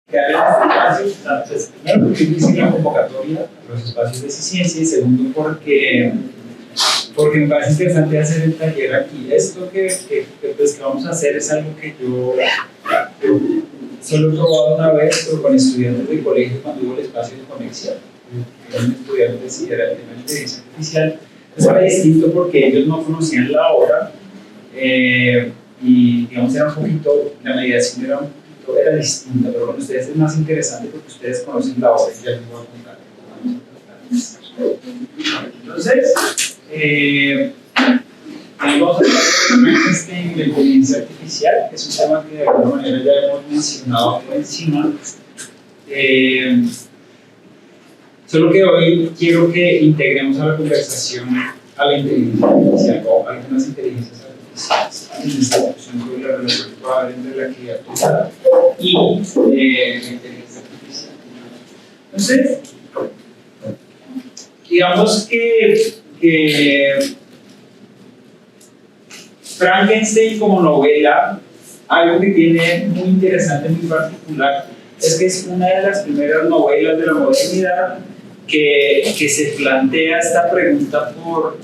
crear estos espacios, pues, primero porque hice la convocatoria a los espacios de ciencia, y segundo porque me parece interesante hacer el taller aquí. Esto pues, que vamos a hacer es algo que yo solo he probado una vez, pero con estudiantes de colegio cuando hubo el espacio de conexión. Eran estudiantes y era el tema de inteligencia artificial. Entonces era distinto porque ellos no conocían la obra y digamos era un poquito, la mediación era distinta, pero con ustedes es más interesante porque ustedes conocen la obra y ya les voy a contar. Entonces, vamos a hablar de la inteligencia artificial, que es un tema que de alguna manera ya hemos mencionado por encima. Solo que hoy quiero que integremos a la conversación a la inteligencia artificial o algunas inteligencias artificiales en esta discusión sobre la relación que puede haber entre la criatura y la inteligencia artificial. Entonces, digamos que Frankenstein como novela, algo que tiene muy interesante, muy particular, es que es una de las primeras novelas de la modernidad que se plantea esta pregunta por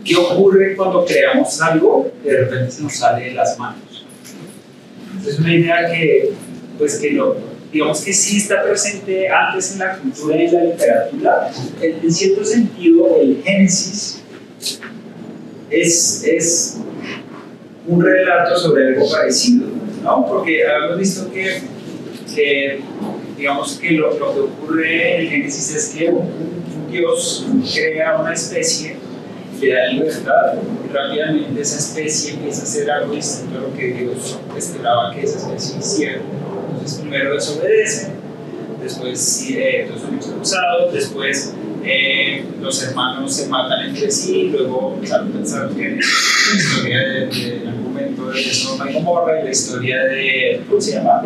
qué ocurre cuando creamos algo que de repente se nos sale de las manos. Es una idea digamos que sí está presente antes en la cultura y en la literatura. En cierto sentido, el Génesis es un relato sobre algo parecido, ¿no? Porque hemos visto que digamos que lo que ocurre en el Génesis es que Dios crea una especie, le da libertad y rápidamente esa especie empieza a hacer algo distinto a lo que Dios esperaba que esa especie hiciera. Entonces primero desobedece, después son expulsados, después los hermanos se matan entre sí, luego pensaron que la historia del argumento de Sodoma y Gomorra y la historia de, ¿cómo se llama?,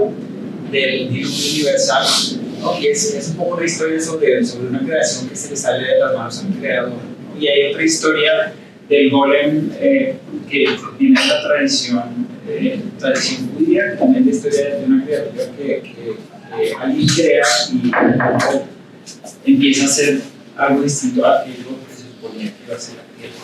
del diluvio universal, ¿no? Que es un poco la historia sobre una creación que se le sale de las manos al creador, ¿no? Y hay otra historia del golem que tiene la tradición judía, que también es la historia de una criatura que alguien crea y empieza a hacer algo distinto a aquello que se suponía que iba a ser aquello.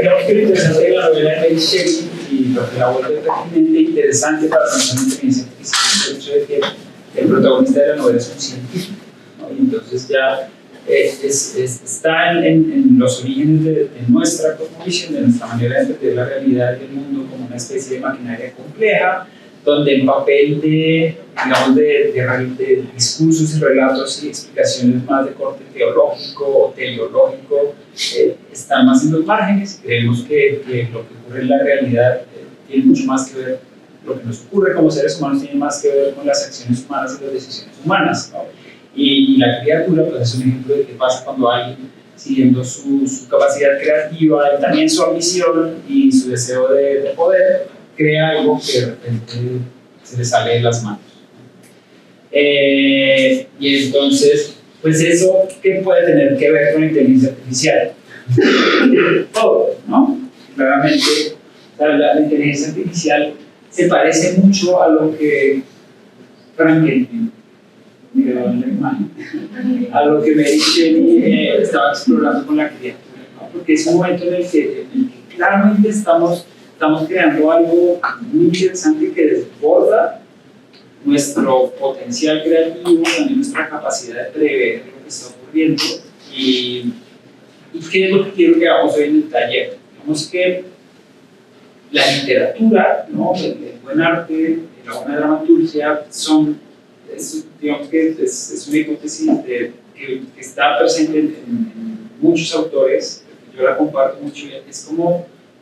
Digamos que lo interesante de la novela de Mary Shelley y lo que la vuelve realmente interesante para pensar en inteligencia artificial es el hecho de que el protagonista de la novela es un científico, ¿no? Y entonces ya está en los orígenes de nuestra cosmovisión, de nuestra manera de entender la realidad del mundo como una especie de maquinaria compleja, donde el papel de discursos y relatos y explicaciones más de corte teológico o teleológico están más en los márgenes. Creemos que lo que ocurre en la realidad tiene mucho más que ver, lo que nos ocurre como seres humanos tiene más que ver con las acciones humanas y las decisiones humanas, ¿no? Y la criatura pues, es un ejemplo de qué pasa cuando alguien, siguiendo su capacidad creativa y también su ambición y su deseo de poder, crea algo que de repente se le sale de las manos. Y entonces, pues eso, ¿qué puede tener que ver con la inteligencia artificial? Todo, ¿no? Claramente, la inteligencia artificial se parece mucho a lo que Frankenstein, a lo que Mary Shelley estaba explorando con la criatura, ¿no? Porque es un momento en el que claramente estamos creando algo muy interesante que desborda nuestro potencial creativo, también nuestra capacidad de prever lo que está ocurriendo. ¿Y qué es lo que quiero que hagamos hoy en el taller? Digamos que la literatura, ¿no?, el buen arte, la buena dramaturgia digamos que es una hipótesis que está presente en muchos autores. Yo la comparto mucho.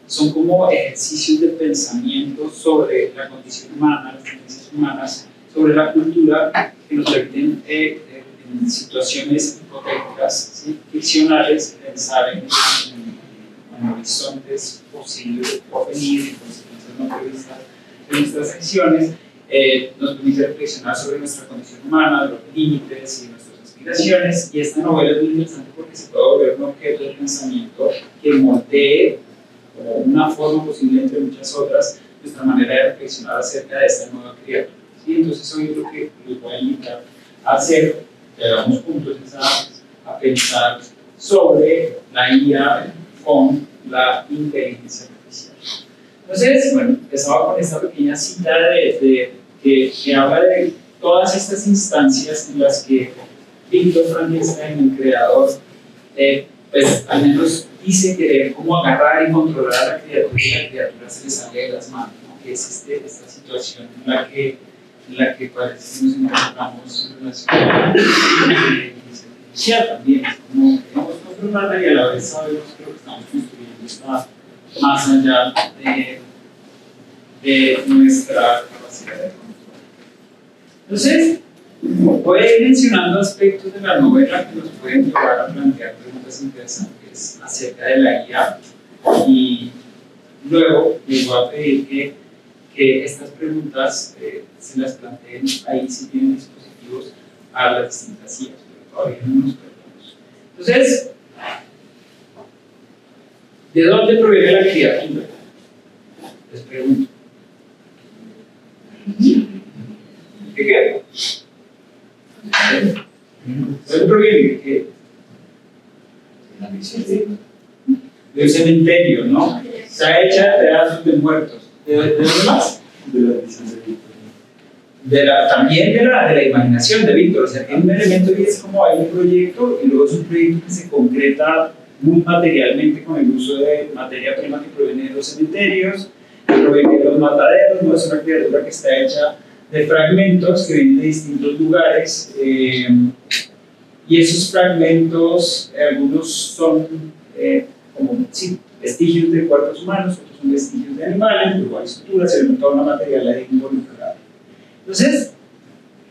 Son como ejercicios de pensamiento sobre la condición humana, las tendencias humanas, sobre la cultura, que nos permiten en situaciones hipotéticas, ¿sí?, ficcionales, pensar en horizontes posibles de porvenir y consecuencias no previstas de nuestras acciones. Nos permite reflexionar sobre nuestra condición humana, los límites y nuestras aspiraciones. Y esta novela es muy interesante porque se puede volver un objeto de pensamiento que moldee como una forma posible entre muchas otras nuestra manera de reflexionar acerca de esta nueva criatura. ¿Sí? Entonces hoy lo que les voy a invitar a hacer, que hagamos juntos, es a pensar sobre la IA con la inteligencia artificial. Entonces, bueno, empezaba con esta pequeña cita que habla de todas estas instancias en las que Víctor Frankenstein, el creador, pues al menos dice querer como agarrar y controlar a la criatura y la criatura se le sale de las manos, ¿no? Que es esta situación en la que parece que nos encontramos en relación a la inteligencia artificial también. Como queremos controlarla y a la vez sabemos que lo que estamos construyendo está más allá de nuestra capacidad de control. Entonces, voy a ir mencionando aspectos de la novela que nos pueden llevar a plantear preguntas interesantes acerca de la IA y luego les voy a pedir que estas preguntas se las planteen ahí si tienen dispositivos a las distintas IAs, pero todavía no nos perdemos. Entonces, ¿de dónde proviene la criatura? Les pregunto. ¿De qué? ¿De dónde proviene? ¿Qué? De un cementerio, ¿no? Está hecha de pedazos de muertos. ¿De dónde más? De la visión de Víctor. También de la imaginación de Víctor. O sea, tiene un elemento y es como hay un proyecto y luego es un proyecto que se concreta muy materialmente con el uso de materia prima que proviene de los cementerios, que proviene de los mataderos, ¿no? Es una criatura que está hecha de fragmentos que vienen de distintos lugares y esos fragmentos, algunos son como sí, vestigios de cuerpos humanos, otros son vestigios de animales, luego hay estructuras, se ve toda una material ahí involucrada. Entonces,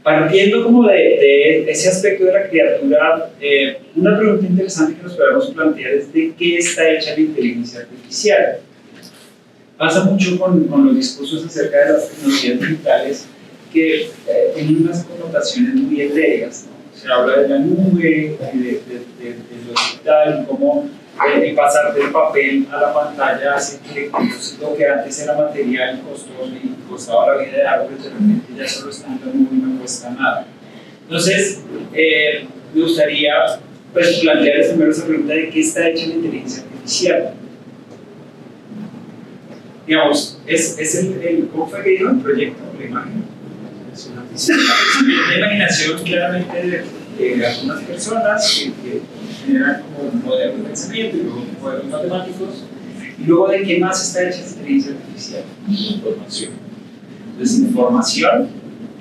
partiendo como de ese aspecto de la criatura, una pregunta interesante que nos podemos plantear es de qué está hecha la inteligencia artificial. Pasa mucho con los discursos acerca de las tecnologías digitales que tienen unas connotaciones muy etéreas, ¿no? Se habla de la nube, de lo digital, y cómo el pasar del papel a la pantalla hace que lo que antes era material costoso y costaba la vida de árboles, de repente ya solo está en la nube y no cuesta nada. Entonces, me gustaría pues, plantear primero esa pregunta de qué está hecha la inteligencia artificial. Digamos, es ¿cómo fue que dijo el proyecto? La imagen. La imaginación claramente de algunas personas que generan como modelos de pensamiento y luego modelos matemáticos. Y luego, ¿de qué más está hecha la inteligencia artificial? Información. Entonces, información,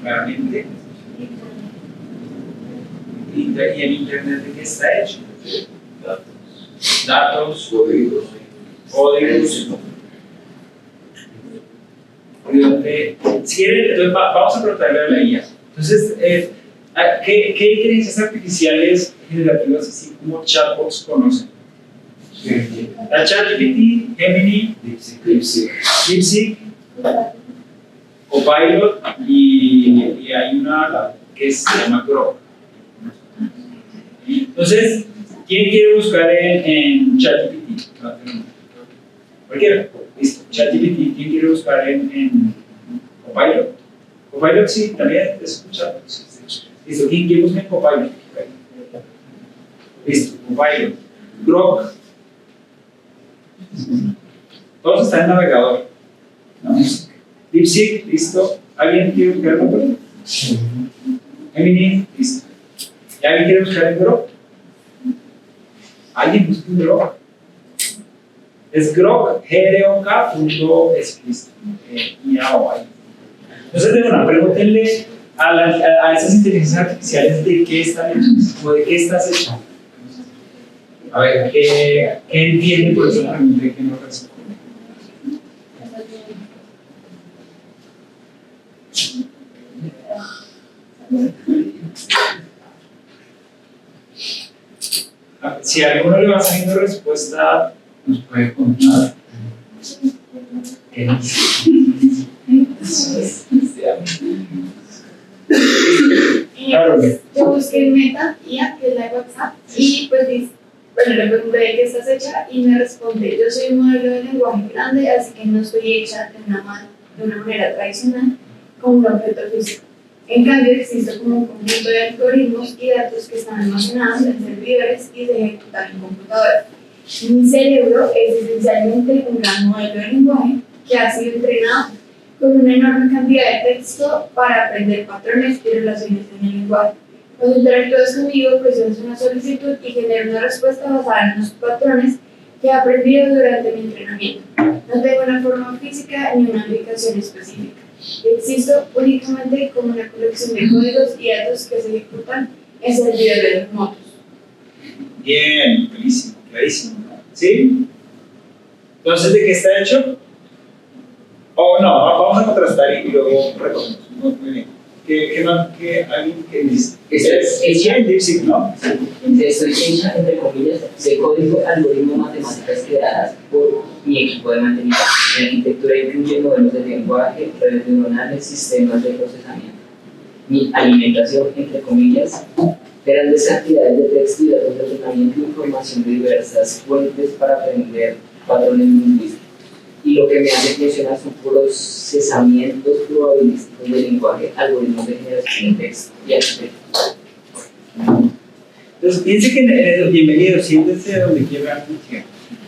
claramente. ¿Y el Internet de qué está hecho? Datos, códigos. Si quieren, entonces vamos a preguntarle a la IA. Entonces, ¿qué inteligencias artificiales generativas así como chatbots conocen? La ChatGPT, Gemini, DeepSeek, Copilot y hay una que se llama Grok. Entonces, ¿quién quiere buscar en ChatGPT? Cualquiera. Listo. ChatGPT, ¿quién quiere buscar en Copilot? Copilot sí, también es un chatbot. Listo, ¿quién busca en Copilot? Listo, Copilot. Grok. Todos están en navegador. ¿No? DeepSeek, listo. ¿Alguien quiere buscar en Copilot? Gemini, listo. ¿Y alguien quiere buscar en Grok? ¿Alguien busca en Grok? Es Grok, grok.es, listo. Entonces, bueno, pregúntenle a esas inteligencias artificiales de qué están hechas o de qué estás hecho. A ver, ¿qué entiende por esa pregunta y qué no responde? Si a alguno le va saliendo respuesta, nos puede contar. ¿Qué dice? Claro. Yo busqué en Meta, IA, que es la de WhatsApp, y pues bueno, le pregunté de qué estás hecha y me responde: yo soy un modelo de lenguaje grande, así que no estoy hecha de una mano. de una manera tradicional como un objeto físico. En cambio, existe como un conjunto de algoritmos y datos que están almacenados en servidores y se ejecutan en computadoras. Mi cerebro es esencialmente un gran modelo de lenguaje que ha sido entrenado con una enorme cantidad de texto para aprender patrones y relaciones en el lenguaje. Cuando interactúas conmigo, presionas una solicitud y genera una respuesta basada en los patrones que he aprendido durante mi entrenamiento. No tengo una forma física ni una aplicación específica. Existo únicamente como una colección de códigos y datos que se ejecutan en servidores remotos. Bien, buenísimo, clarísimo. ¿Sí? Entonces, ¿de qué está hecho? O no, vamos a contrastar y luego retomamos. Muy bien. ¿Qué más que alguien que dice? Es DeepSeek, ¿no? Estoy hecha, entre comillas, de código algoritmos matemáticas creadas por mi equipo de mantenimiento. Mi arquitectura incluye modelos de lenguaje, redes neuronales, sistemas de procesamiento. Mi alimentación, entre comillas, grandes cantidades de texto y datos de entrenamiento e información de diversas fuentes para aprender patrones lingüísticos. Y lo que me hace funcionar son procesamientos probabilísticos de lenguaje, algoritmos de generación de texto y arquitectura. Entonces, piense que en el bienvenido, siéntese donde quiera.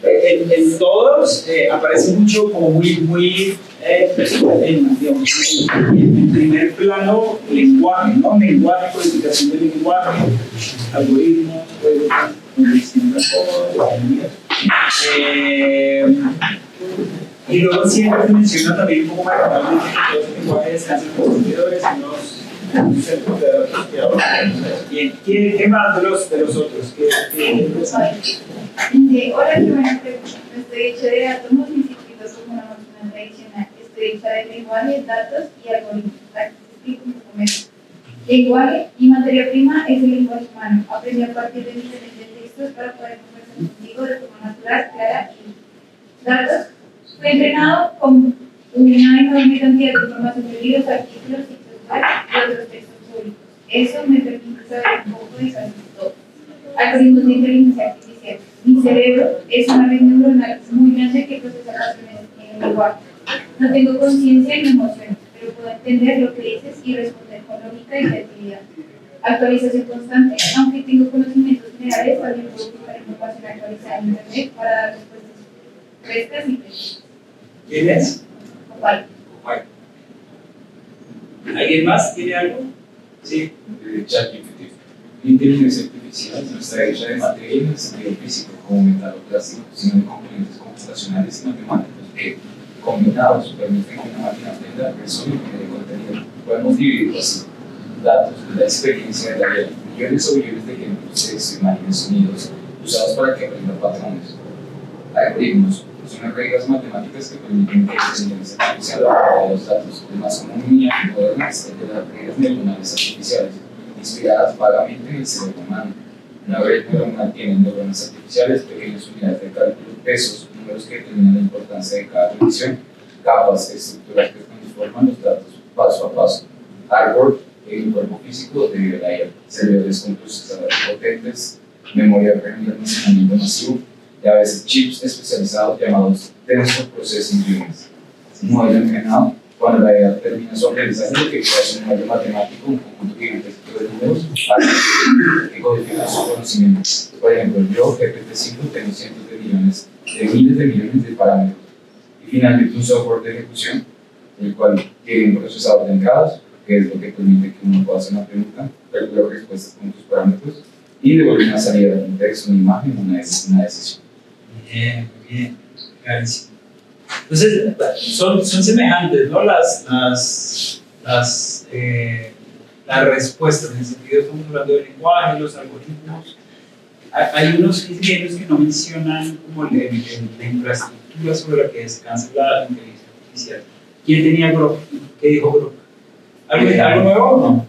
En todos aparece mucho como muy en primer plano lenguaje, ¿no? Lenguaje, codificación del lenguaje, algoritmos, distintas cosas. Y luego siempre se menciona también un poco más que todos los lenguajes descansan en los servidores, unos centros de datos que ahora. Bien, ¿qué más de los otros? Hola, qué buena pregunta. No estoy hecha de átomos ni circuitos como una máquina tradicional. Estoy hecha de lenguaje, datos y algoritmos. Aquí te explico un poco mejor. Lenguaje y materia prima es el lenguaje humano. Aprendí a partir de diferentes textos para poder conversar contigo de forma natural, clara y datos. Fue entrenado con una enorme cantidad de información de libros, artículos, sitios web y otros textos públicos. Eso me permite saber un poco de casi todo. Algoritmos de inteligencia artificial. Mi cerebro es una red neuronal muy grande que procesa patrones en el lenguaje. No tengo conciencia ni emociones, pero puedo entender lo que dices y responder con lógica y creatividad. Actualización constante, aunque tengo conocimientos generales, también puedo buscar información actualizada en Internet para dar respuestas frescas y precisas. ¿Quién es? Copal. ¿Alguien más tiene algo? Sí. ChatGPT. La inteligencia artificial no está hecha de materia en el sentido físico como metal o plástico, sino de componentes computacionales y matemáticos que, combinados, permiten que una máquina aprenda, resuelva y cree contenido. Podemos dividirlo así: datos de la experiencia de la vida, millones o billones de ejemplos, texto, imágenes, sonidos, usados para que aprenda patrones. Algoritmos son unas reglas matemáticas que permiten que la inteligencia artificial aprenda los datos. El más común y moderno es el de las redes neuronales artificiales, inspiradas vagamente en el cerebro humano. Una red neuronal tiene neuronas artificiales, pequeñas unidades de cálculo, pesos, números que determinan la importancia de cada condición, capas, estructuras que transforman los datos paso a paso. Hardware, el cuerpo físico de la IA, servidores con procesadores potentes, memoria de almacenamiento masivo y a veces chips especializados llamados Tensor Processing Units. Un modelo entrenado, cuando la IA termina su aprendizaje, lo que crea es un modelo matemático, un conjunto gigantesco de números que codifican su conocimiento. Por ejemplo, yo, GPT-5, tengo cientos de millones, miles de millones de parámetros. Y finalmente un software de ejecución, el cual tiene un procesador de entradas, que es lo que permite que uno pueda hacer una pregunta, calcular respuestas con tus parámetros y devolver una salida de un texto, una imagen, una decisión. Bien, clarísimo. Entonces, son semejantes, ¿no? Las respuestas, en el sentido, estamos hablando del lenguaje, los algoritmos. Hay unos ingenieros que no mencionan como la infraestructura sobre la que descansa la inteligencia artificial. ¿Quién tenía Grok? ¿Qué dijo Grok? ¿Algo nuevo o no?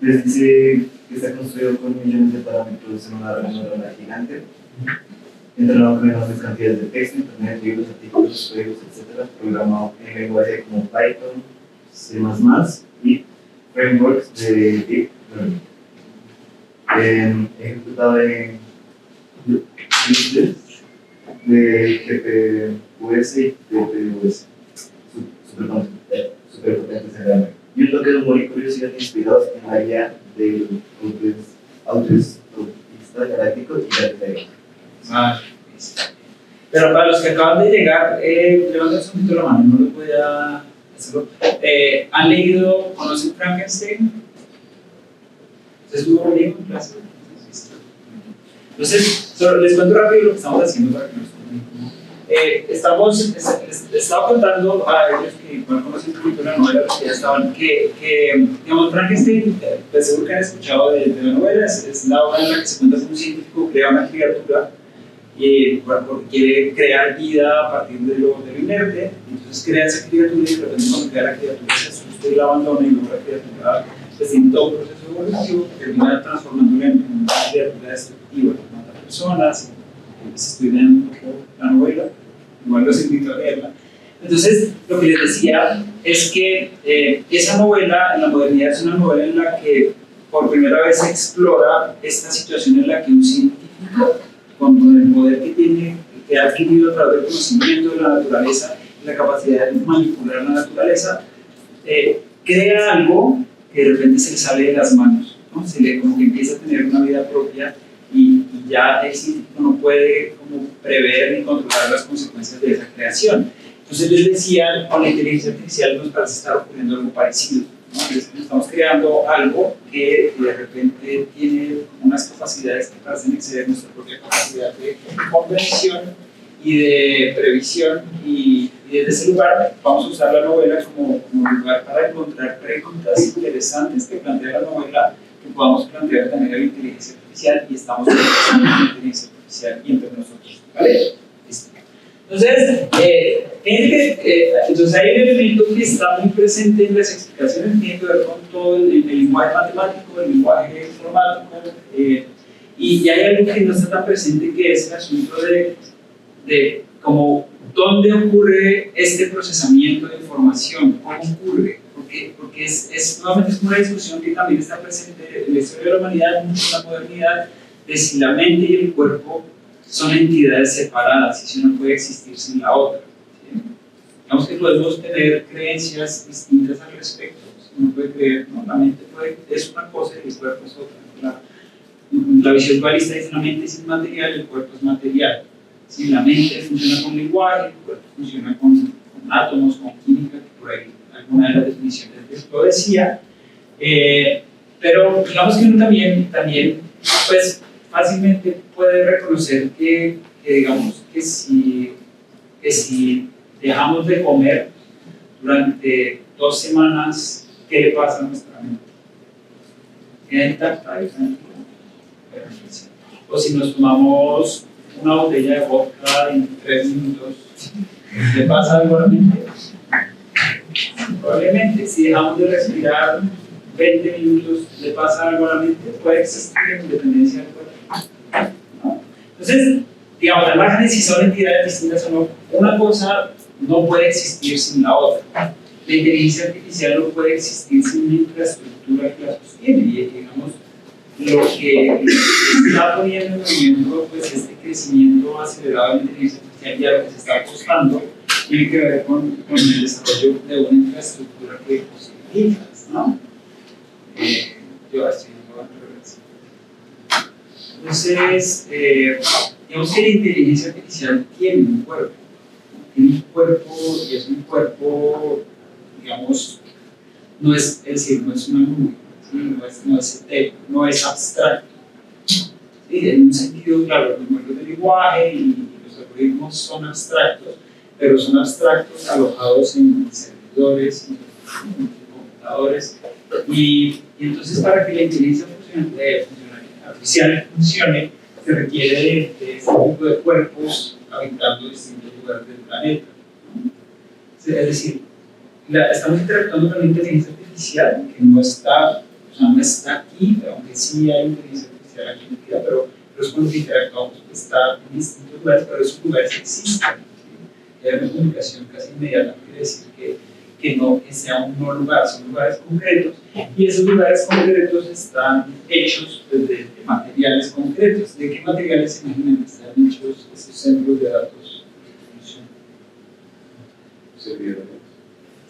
Les dice que está construido con millones de parámetros en una red neuronal gigante, entrenado con enormes cantidades de texto, internet, libros, artículos, códigos, etc., programado en lenguaje como Python, C++ y frameworks de Deep Learning. Ejecutado en de GPUs y TPUs. Gaia del autoestopista galáctico y la Tierra. Ah, listo. Pero para los que acaban de llegar, levanten un poquito la mano, no les voy a hacerlo. ¿Han leído, conocen Frankenstein? ¿Se estuvo bien en clase? Entonces, solo les cuento rápido lo que estamos haciendo para que nos estaba contando a ellos que igual conocen un poquito la novela, que ya estaban, que digamos, Frankenstein, pues seguro que han escuchado de la novela, es la obra en la que se cuenta que un científico crea una criatura porque quiere crear vida a partir de lo inerte, entonces crea esa criatura y de repente cuando crea la criatura se asusta y la abandona y luego la criatura pues tiene todo un proceso evolutivo que termina transformándola en una criatura destructiva que mata personas. Se estudian un poco la novela, igual los invito a leerla. Entonces, lo que les decía es que esa novela, en la modernidad, es una novela en la que por primera vez se explora esta situación en la que un científico, con el poder que tiene, que ha adquirido a través del conocimiento de la naturaleza y la capacidad de manipular la naturaleza, crea algo que de repente se le sale de las manos, ¿no? Como que empieza a tener una vida propia y ya el científico no puede como prever ni controlar las consecuencias de esa creación. Entonces les decía, con la inteligencia artificial nos parece estar ocurriendo algo parecido, ¿no? Estamos creando algo que de repente tiene unas capacidades que parecen exceder nuestra propia capacidad de comprensión y de previsión, y desde ese lugar vamos a usar la novela como lugar para encontrar preguntas interesantes que plantea la novela, que podamos plantear también a la inteligencia artificial, y estamos utilizando la inteligencia artificial y entre nosotros, ¿vale? Listo. Entonces, fíjense que entonces hay un elemento que está muy presente en las explicaciones, tiene que ver con todo el lenguaje matemático, el lenguaje informático, y hay algo que no está tan presente, que es el asunto de como dónde ocurre este procesamiento de información, cómo ocurre, porque nuevamente es una discusión que también está presente en la historia de la humanidad, en la modernidad, de si la mente y el cuerpo son entidades separadas y si una puede existir sin la otra. ¿Sí? Digamos que podemos tener creencias distintas al respecto. Uno puede creer, no, la mente es una cosa y el cuerpo es otra. La visión dualista dice: la mente es inmaterial, el cuerpo es material. ¿Sí? La mente funciona con lenguaje, el cuerpo funciona con átomos, con química, que por ahí alguna de las definiciones lo decía. Pero digamos que uno también pues, fácilmente puede reconocer que digamos que si dejamos de comer durante 2 semanas, ¿qué le pasa a nuestra mente? ¿Queda intacta? O si nos tomamos una botella de vodka en 3 minutos, ¿le pasa algo a la mente? Probablemente. Si dejamos de respirar 20 minutos, ¿le pasa algo a la mente? Puede existir en independencia del cuerpo, ¿no? Entonces, digamos, al margen de si son entidades distintas o no, una cosa no puede existir sin la otra. La inteligencia artificial no puede existir sin una infraestructura que la sostiene, y digamos, lo que está poniendo en movimiento pues, este crecimiento acelerado de la inteligencia artificial, ya lo que se está apostando, tiene que ver con el desarrollo de una infraestructura que posibilita, ¿no? Yo estoy en entonces, digamos que la inteligencia artificial tiene un cuerpo, y es un cuerpo, digamos, no es una nube, ¿sí? no es etéreo, no es abstracto. ¿Sí? En un sentido, claro, los modelos de lenguaje y los algoritmos son abstractos, pero son abstractos alojados en servidores y en computadores. Y entonces, para que la inteligencia artificial funcione, se requiere de este tipo de cuerpos habitando distintos lugares del planeta, ¿no? Es decir, estamos interactuando con la inteligencia artificial que no está aquí, aunque sí hay inteligencia artificial aquí metida, pero es cuando interactuamos, está en distintos lugares, pero esos lugares existen. ¿Sí? Hay una comunicación casi inmediata, quiere decir que no que sea un no lugar, son lugares concretos, y esos lugares concretos están hechos de materiales concretos. ¿De qué materiales se imaginan que están hechos esos centros de datos?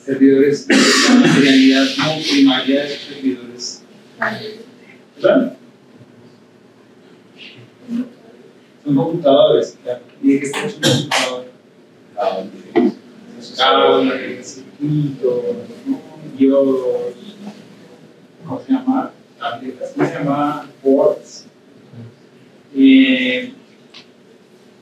Servidores. La materialidad no primaria de esos servidores. ¿Verdad? Son computadores, claro. ¿Y de qué está hecho un computador? Cables, circuitos, diodos, ¿cómo se llama? Tabletas, ¿cómo se llama? Boards. Y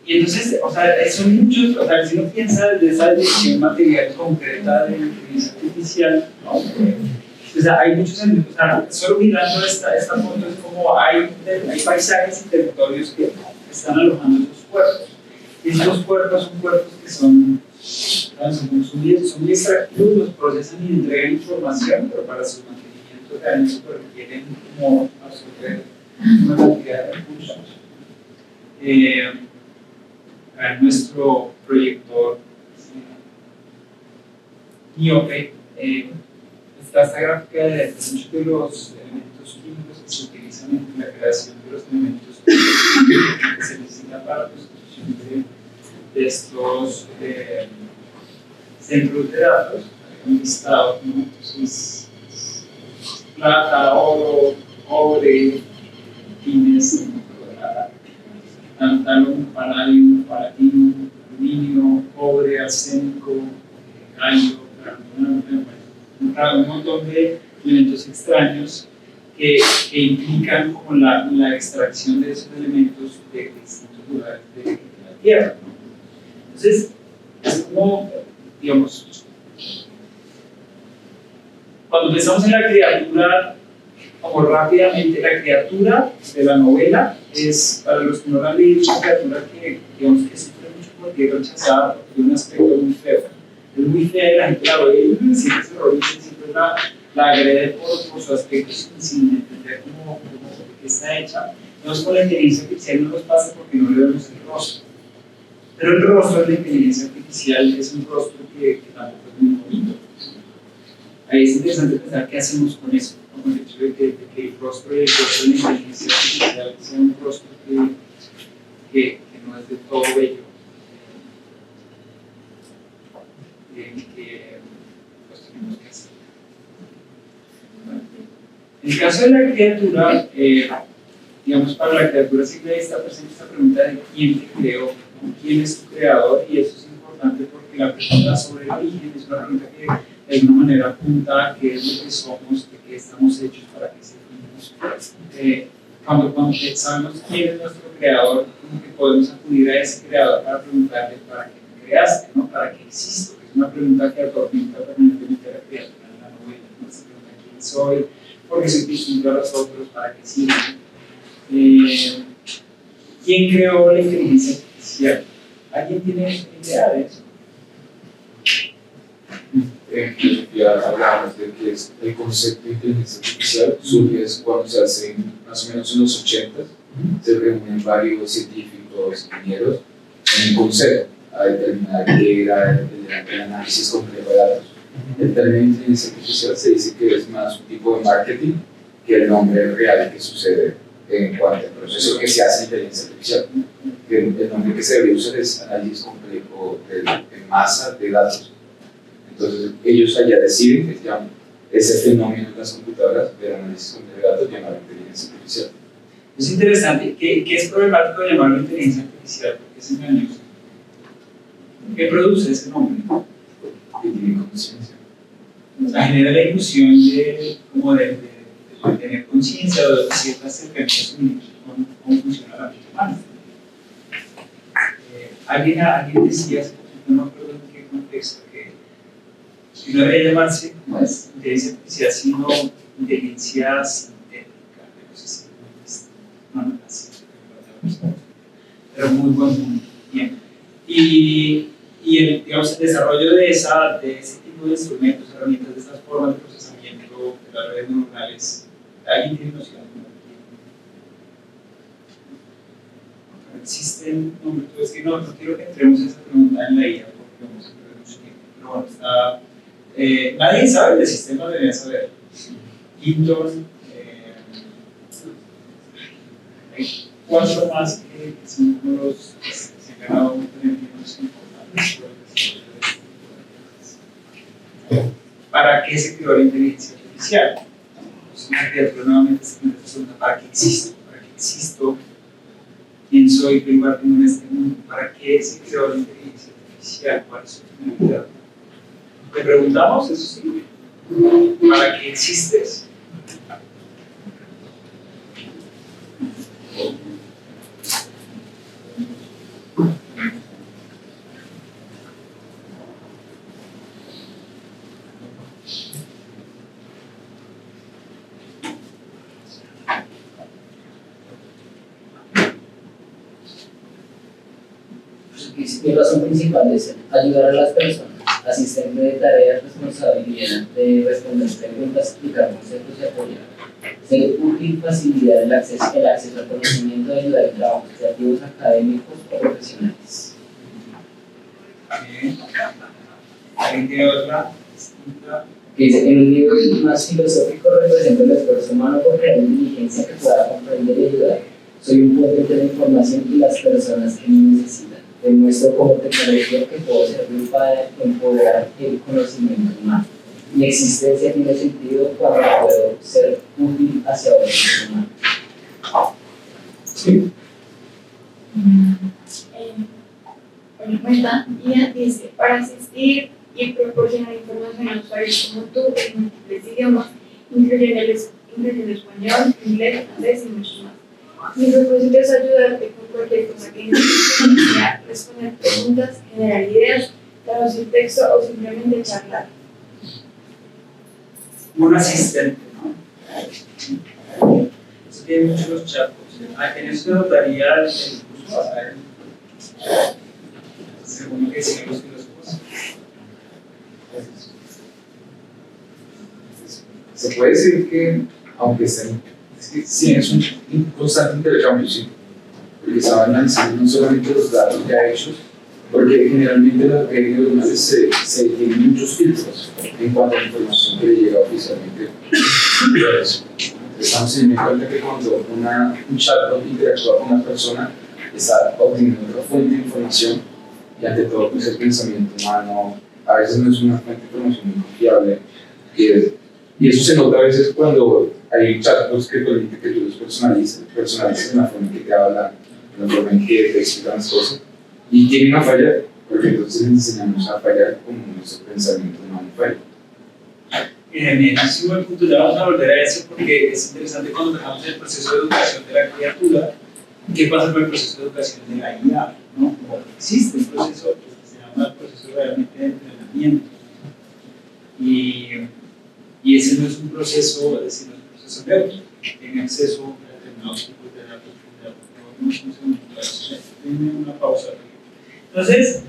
entonces, o sea, son muchos, o sea, si uno piensa de esa definición material concreta de inteligencia artificial, ¿no? O sea, hay muchos, o sea, solo mirando esta foto es como hay paisajes y territorios que están alojando esos cuerpos. Y estos cuerpos son cuerpos que son muy extractivos, los procesan y entregan información, pero para su mantenimiento realmente requieren como absorber una cantidad de recursos. Nuestro proyector miope está esta gráfica de muchos de los elementos químicos que se utilizan en la creación de los elementos que se necesitan para la construcción de estos centros de datos. Un listado, ¿no? Entonces, plata, oro, cobre, tines, tantalum, palladium, platino, aluminio, cobre, arsénico, galio, un montón de elementos extraños que implican como la extracción de esos elementos de distintos lugares de la Tierra, ¿no? Entonces, es como, digamos, cuando pensamos en la criatura, como rápidamente, la criatura de la novela es, para los que no la han leído, una criatura que, digamos, que sufre mucho porque es rechazada, porque tiene un aspecto muy feo. Es muy fea y la gente la ve y siempre se horrible, siempre la agrede por su aspecto sin entender cómo de qué está hecha. Entonces, con la inteligencia artificial no nos pasa porque no le vemos el rostro. Pero el rostro de la inteligencia artificial es un rostro que tampoco es muy bonito. Ahí es interesante pensar qué hacemos con eso, ¿no? Con el hecho de que el rostro de la inteligencia artificial sea un rostro que no es de todo bello, que pues tenemos que hacer. Bueno, en el caso de la criatura, digamos, para la criatura siempre está presente esta pregunta de quién te creó, ¿no? ¿Quién es tu creador? Y eso es importante porque la pregunta sobre el origen es una pregunta que de alguna manera apunta a qué es lo que somos, de qué estamos hechos, para qué servimos. Cuando sabemos quién es nuestro creador, como que podemos acudir a ese creador para preguntarle para qué me creaste, ¿no? ¿Para qué existo? Que es una pregunta que atormenta permanentemente a la criatura en la novela, ¿no? Se pregunta quién soy, por qué soy distinto a los otros, para qué sirvo. ¿Quién creó la inteligencia artificial? ¿Alguien tiene idea de eso? En filosofía hablamos de que el concepto de inteligencia artificial surge cuando se hace más o menos en los 80s, se reúnen varios científicos, ingenieros en un consejo a determinar qué era el análisis complejo de datos. El término de inteligencia artificial se dice que es más un tipo de marketing que el nombre real que sucede en cuanto al proceso que se hace en inteligencia artificial. Que el nombre que se debe usar es análisis complejo en masa de datos. Entonces, ellos allá deciden que ese fenómeno en las computadoras del análisis complejo de datos llamado inteligencia artificial. Es interesante. ¿Qué es problemático de llamarlo inteligencia artificial? Porque es engañoso. ¿Qué produce ese nombre? Que tiene conciencia. O sea, genera la ilusión de tener conciencia o de ciertas cercanías con cómo funciona la mente humana. Alguien decía, no me acuerdo en qué contexto, que no debe llamarse como es inteligencia artificial, sino inteligencia sintética, no sé si no, así, pero muy buen punto. Bien. Y digamos, el desarrollo de ese tipo de instrumentos, herramientas, de estas formas de procesamiento de las redes neuronales, ¿alguien tiene noción? Existen, no, es que no quiero que entremos en esa pregunta en la IA porque vamos a perder mucho tiempo, pero bueno, está, nadie sabe del sistema, debería saber. Hinton, hay 4 más que son como los que se han ganado muchos premios importantes por el desarrollo de este. ¿Para qué se creó la inteligencia artificial? Entonces una criatura nuevamente se pregunta, ¿para qué existo? ¿Para qué existo? ¿Quién soy? ¿Qué lugar tengo en este mundo? ¿Para qué se creó la inteligencia artificial? ¿Cuál es su finalidad? ¿Le preguntamos? Eso sí. ¿Para qué existes? Mi razón principal es ayudar a las personas, asistente de tareas, responsabilidad de responder preguntas, explicar conceptos y apoyar. Ser útil, facilitar el acceso al conocimiento, ayudar en trabajos creativos, académicos o profesionales. Bien. ¿Alguien tiene otra distinta? Que dice, en un nivel más filosófico represento el esfuerzo humano por crear inteligencia que pueda comprender y ayudar. Soy un puente entre la información y las personas que me necesitan. Demuestro como tecnología que puedo servir para empoderar el conocimiento humano. Mi existencia tiene sentido cuando puedo ser útil hacia otros humanos. Sí. Cuenta guía dice, para asistir y proporcionar información a usuarios como tú en múltiples idiomas, incluyendo español, inglés, francés y muchos más. Mi propósito es ayudarte con cualquier cosa que necesites, sea responder preguntas, generar ideas, traducir texto o simplemente charlar. Un asistente, ¿no? Eso tiene muchos los chatbots. En eso se notaría el curso basado en, según lo que decían los filósofos. Se puede decir que, aunque estén, es que sí es un constante intercambio, sí, porque se van analizando no solamente los datos ya hechos, porque generalmente las redes neuronales se tienen muchos filtros en cuanto a la información que le llega oficialmente. Estamos teniendo en cuenta que cuando un chatbot interactúa con una persona, está obteniendo otra fuente de información y ante todo pues el pensamiento humano a veces no es una fuente de información muy confiable. Y eso se nota a veces cuando hay chatbots que permiten que tú los personalices en la forma en que te hablan, en la forma en que te explican las cosas. Y tienen una falla, porque entonces les enseñamos a fallar como nuestro pensamiento humano falla. Bien, es un buen punto, ya vamos a volver a eso porque es interesante cuando dejamos el proceso de educación de la criatura, ¿qué pasa con el proceso de educación de la IA? ¿No? Existe un proceso que se llama el proceso realmente de entrenamiento. Y ese no es un proceso, es decir, no es un proceso neutro, tiene acceso a determinados tipos de datos. Denme una pausa. Entonces,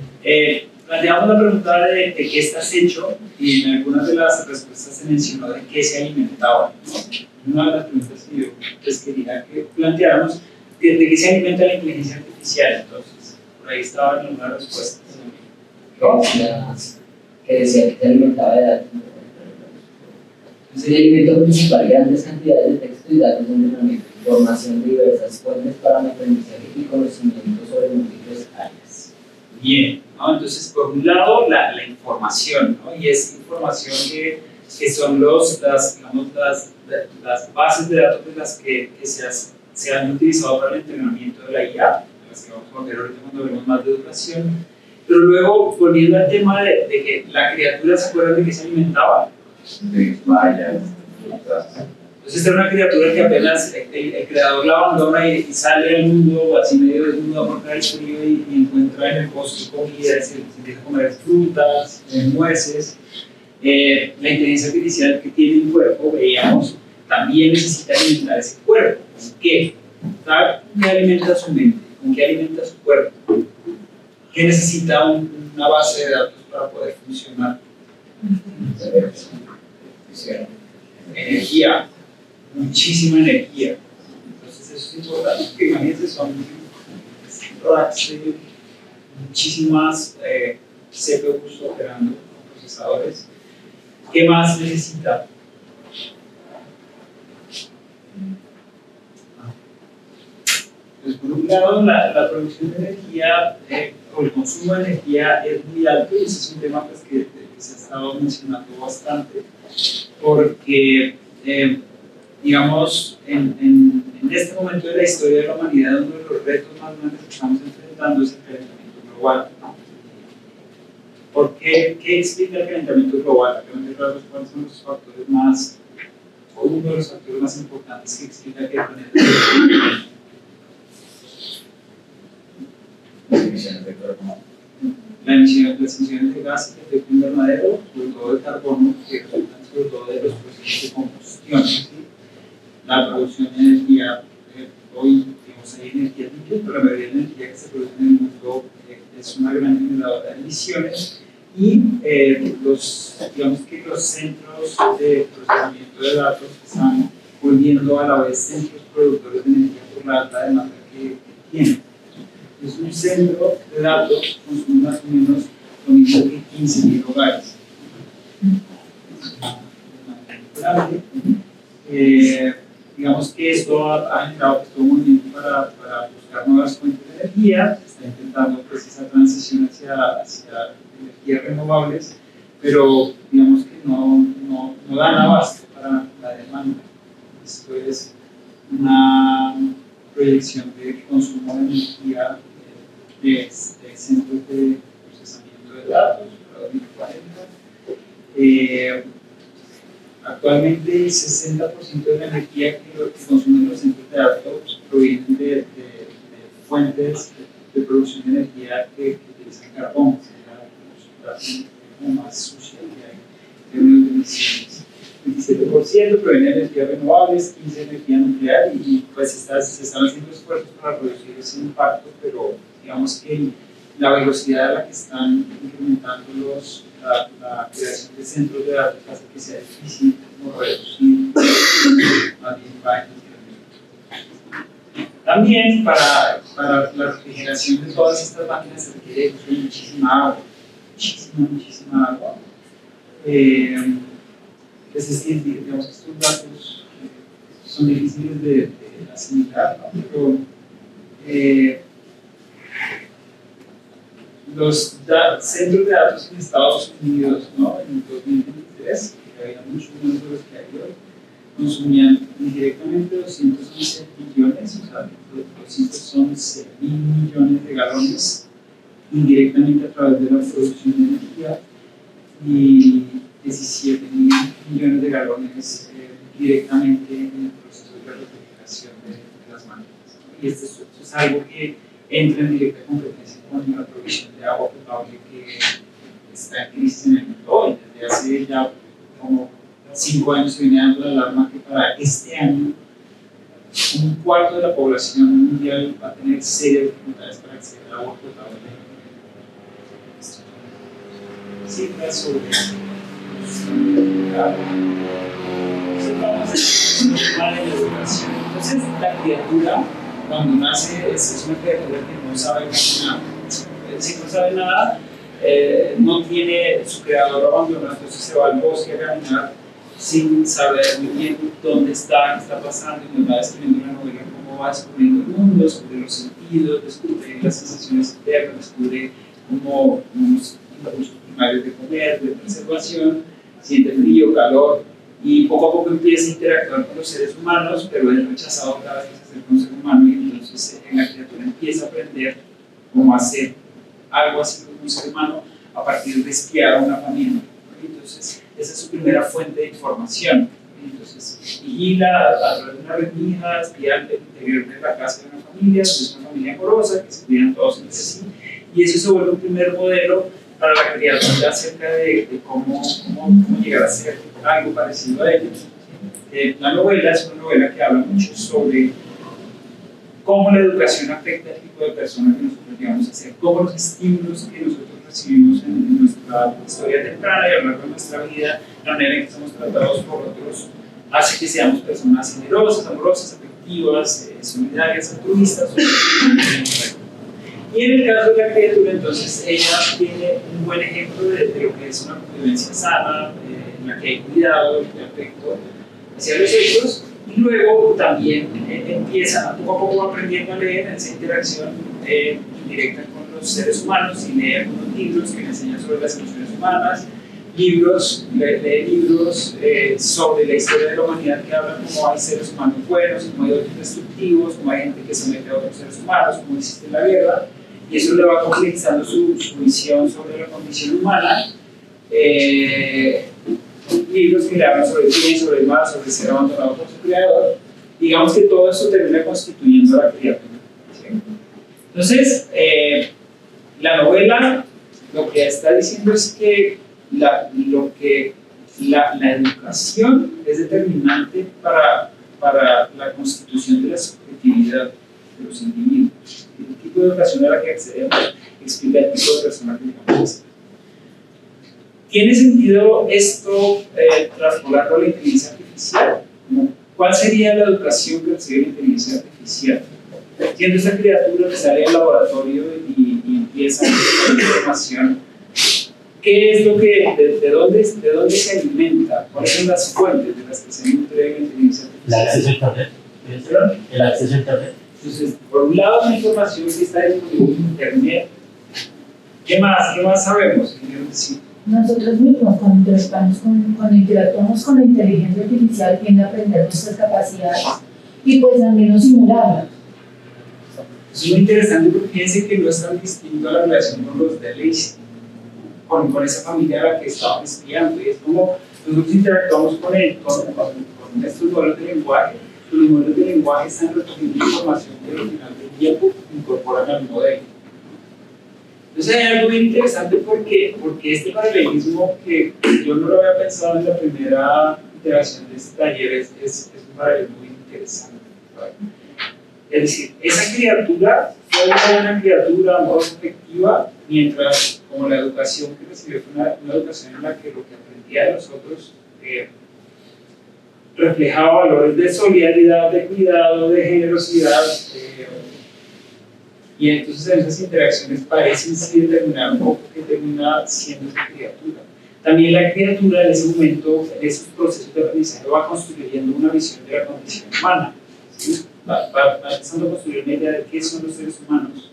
planteamos la pregunta de qué estás hecho y en algunas de las respuestas se mencionó de qué se alimentaba, ¿no? Una de las preguntas que yo les quería que planteáramos de qué se alimenta la inteligencia artificial. Entonces, por ahí estaban algunas respuestas. Que decía que se alimentaba de datos. El alimento principal, grandes cantidades de texto y datos de entrenamiento, información de diversas fuentes para mi aprendizaje y conocimiento sobre múltiples áreas. Bien, ¿no? Entonces, por un lado, la información, ¿no? Y es información que son digamos, las bases de datos de las que se han utilizado para el entrenamiento de la IA, de las que vamos a ver ahorita cuando hablemos más de educación. Pero luego, volviendo al tema de que la criatura se acuerda de que se alimentaba. Vaya. Entonces, era una criatura que apenas el creador la abandona y sale al mundo así medio desnuda por el frío y encuentra en el bosque comida, se empieza a comer frutas, nueces. La inteligencia artificial que tiene un cuerpo, veíamos, también necesita alimentar ese cuerpo. ¿Con qué? ¿Sabe con qué alimenta su mente? ¿Con qué alimenta su cuerpo? ¿Qué necesita una base de datos para poder funcionar? Energía, muchísima energía. Entonces eso es importante, porque imagínense, son racks de muchísimas CPUs operando, procesadores. ¿Qué más necesita? Pues por un lado, la producción de energía o el consumo de energía es muy alto y ese es un tema pues, que se ha estado mencionando bastante porque digamos, en este momento de la historia de la humanidad, uno de los retos más grandes que estamos enfrentando es el calentamiento global. ¿Por qué? ¿Qué explica el calentamiento global? A grandes rasgos, ¿cuáles son los factores más, o uno de los factores más importantes que explica que el planeta? Las emisiones de carbono. Las emisiones de gases de efecto invernadero, sobre todo de carbono, que resultan sobre todo de los procesos de combustión, ¿sí? La producción de energía, hoy digamos, hay energía limpia, pero la mayoría de la energía que se produce en el mundo es una gran generadora de emisiones y digamos que los centros de procesamiento de datos están volviendo a la vez centros productores de energía por la alta demanda que tienen. Es un centro de datos consume más o menos lo mismo que 15.000 hogares. Digamos que esto ha generado un movimiento para buscar nuevas fuentes de energía, se está intentando pues, esa transición hacia energías renovables, pero digamos que no dan abasto para la demanda. Esto es una proyección de consumo de energía de centros de procesamiento de datos para 2040. Actualmente el 60% de la energía que consumen los centros de datos provienen de fuentes de producción de energía que utilizan carbón, que es la más sucia que hay en términos de emisiones. 27% proviene de energías renovables, 15% de energía nuclear y pues se están haciendo esfuerzos para reducir ese impacto, pero digamos que la velocidad a la que están incrementando la creación de centros de datos hace que sea difícil como reducir más bien para también para la refrigeración de todas estas máquinas se requiere muchísima agua, muchísima agua. Es decir, digamos que estos datos son difíciles de asimilar, ¿no? Pero los centros de datos en Estados Unidos, ¿no? En 2023, que había muchos menos de los que hay hoy, consumían indirectamente 211 billones, o sea, 211 mil millones de galones indirectamente a través de la producción de energía y 17 mil millones de galones directamente en el proceso de refrigeración de las máquinas. Y esto es algo que entra en directa competencia con la provisión de agua potable que está en crisis en el mundo hoy. Desde hace ya como 5 años se viene dando la alarma que para este año un cuarto de la población mundial va a tener serias dificultades para acceder al agua potable. Cifras sobre entonces la criatura cuando nace es una criatura que no sabe nada. Si no sabe nada, no tiene su creador abandonado, entonces se va al bosque a caminar sin saber muy bien dónde está, qué está pasando, y nos va describiendo una novela cómo va descubriendo el mundo, descubre los sentidos, descubre las sensaciones internas, descubre como unos impulsos primarios de comer, de preservación, siente frío, calor, y poco a poco empieza a interactuar con los seres humanos, pero es rechazado cada vez que se acerca a un ser humano, y entonces la criatura empieza a aprender cómo hacer algo así como un ser humano a partir de espiar a una familia. Entonces, esa es su primera fuente de información. Entonces, vigila a través de una rendija, espía el interior de la casa de una familia, es una familia amorosa, que se cuidan todos entre sí, y eso se vuelve un primer modelo para la criatura acerca de cómo llegar a ser algo parecido a ellos. La novela es una novela que habla mucho sobre cómo la educación afecta al tipo de persona que nosotros llegamos a ser, cómo los estímulos que nosotros recibimos en nuestra historia temprana y a lo largo de nuestra vida, la manera en que somos tratados por otros, hace que seamos personas generosas, amorosas, afectivas, solidarias, altruistas. Y en el caso de la criatura, entonces, ella tiene un buen ejemplo de lo que es una convivencia sana, en la que hay cuidado, y afecto hacia los otros, y luego también empieza poco a poco aprendiendo a leer en esa interacción indirecta con los seres humanos, y lee algunos libros que le enseñan sobre las emociones humanas, libros, lee libros sobre la historia de la humanidad que hablan cómo hay seres humanos buenos, cómo hay otros destructivos, cómo hay gente que somete a otros seres humanos, cómo existe la guerra, y eso le va complejizando su visión sobre la condición humana. Libros que le hablan sobre el bien, sobre el mal, sobre ser abandonado por su creador. Digamos que todo eso termina constituyendo a la criatura, ¿sí? Entonces, la novela lo que está diciendo es que la educación es determinante para la constitución de la subjetividad de los individuos. El tipo de educación a la que accedemos explica el tipo de persona que digamos. ¿Tiene sentido esto traspolarlo a la inteligencia artificial? ¿Cuál sería la educación que recibe la inteligencia artificial? Siendo esta criatura que sale del laboratorio y empieza a hacer información, ¿qué es lo que, de dónde se alimenta? ¿Cuáles son las fuentes de las que se nutre la inteligencia artificial? El acceso a Internet. ¿Perdón? El acceso a Internet. Entonces, por un lado, la información que está disponible en Internet. ¿Qué más sabemos? Sí. Nosotros mismos, cuando interactuamos con la inteligencia artificial, tiende a aprender nuestras capacidades y pues al menos simularlas. Es muy interesante porque fíjense que no es tan distinto a la relación con los de Lacey, con esa familia a la que estaban espiando. Y es como nosotros interactuamos con estos modelos de lenguaje. Los modelos de lenguaje están recogiendo información que al final del tiempo incorporan al modelo. Entonces hay algo bien interesante porque este paralelismo que yo no lo había pensado en la primera interacción de este taller es un paralelismo muy interesante, ¿vale? Es decir, esa criatura fue una criatura amorosa, afectiva, mientras como la educación que recibió fue una educación en la que lo que aprendía de los otros reflejaba valores de solidaridad, de cuidado, de generosidad, y entonces en esas interacciones parecen sí determinar un poco que termina siendo esa criatura. También la criatura en ese momento, en esos procesos de aprendizaje, va construyendo una visión de la condición humana, ¿sí? Va empezando a construir una idea de qué son los seres humanos,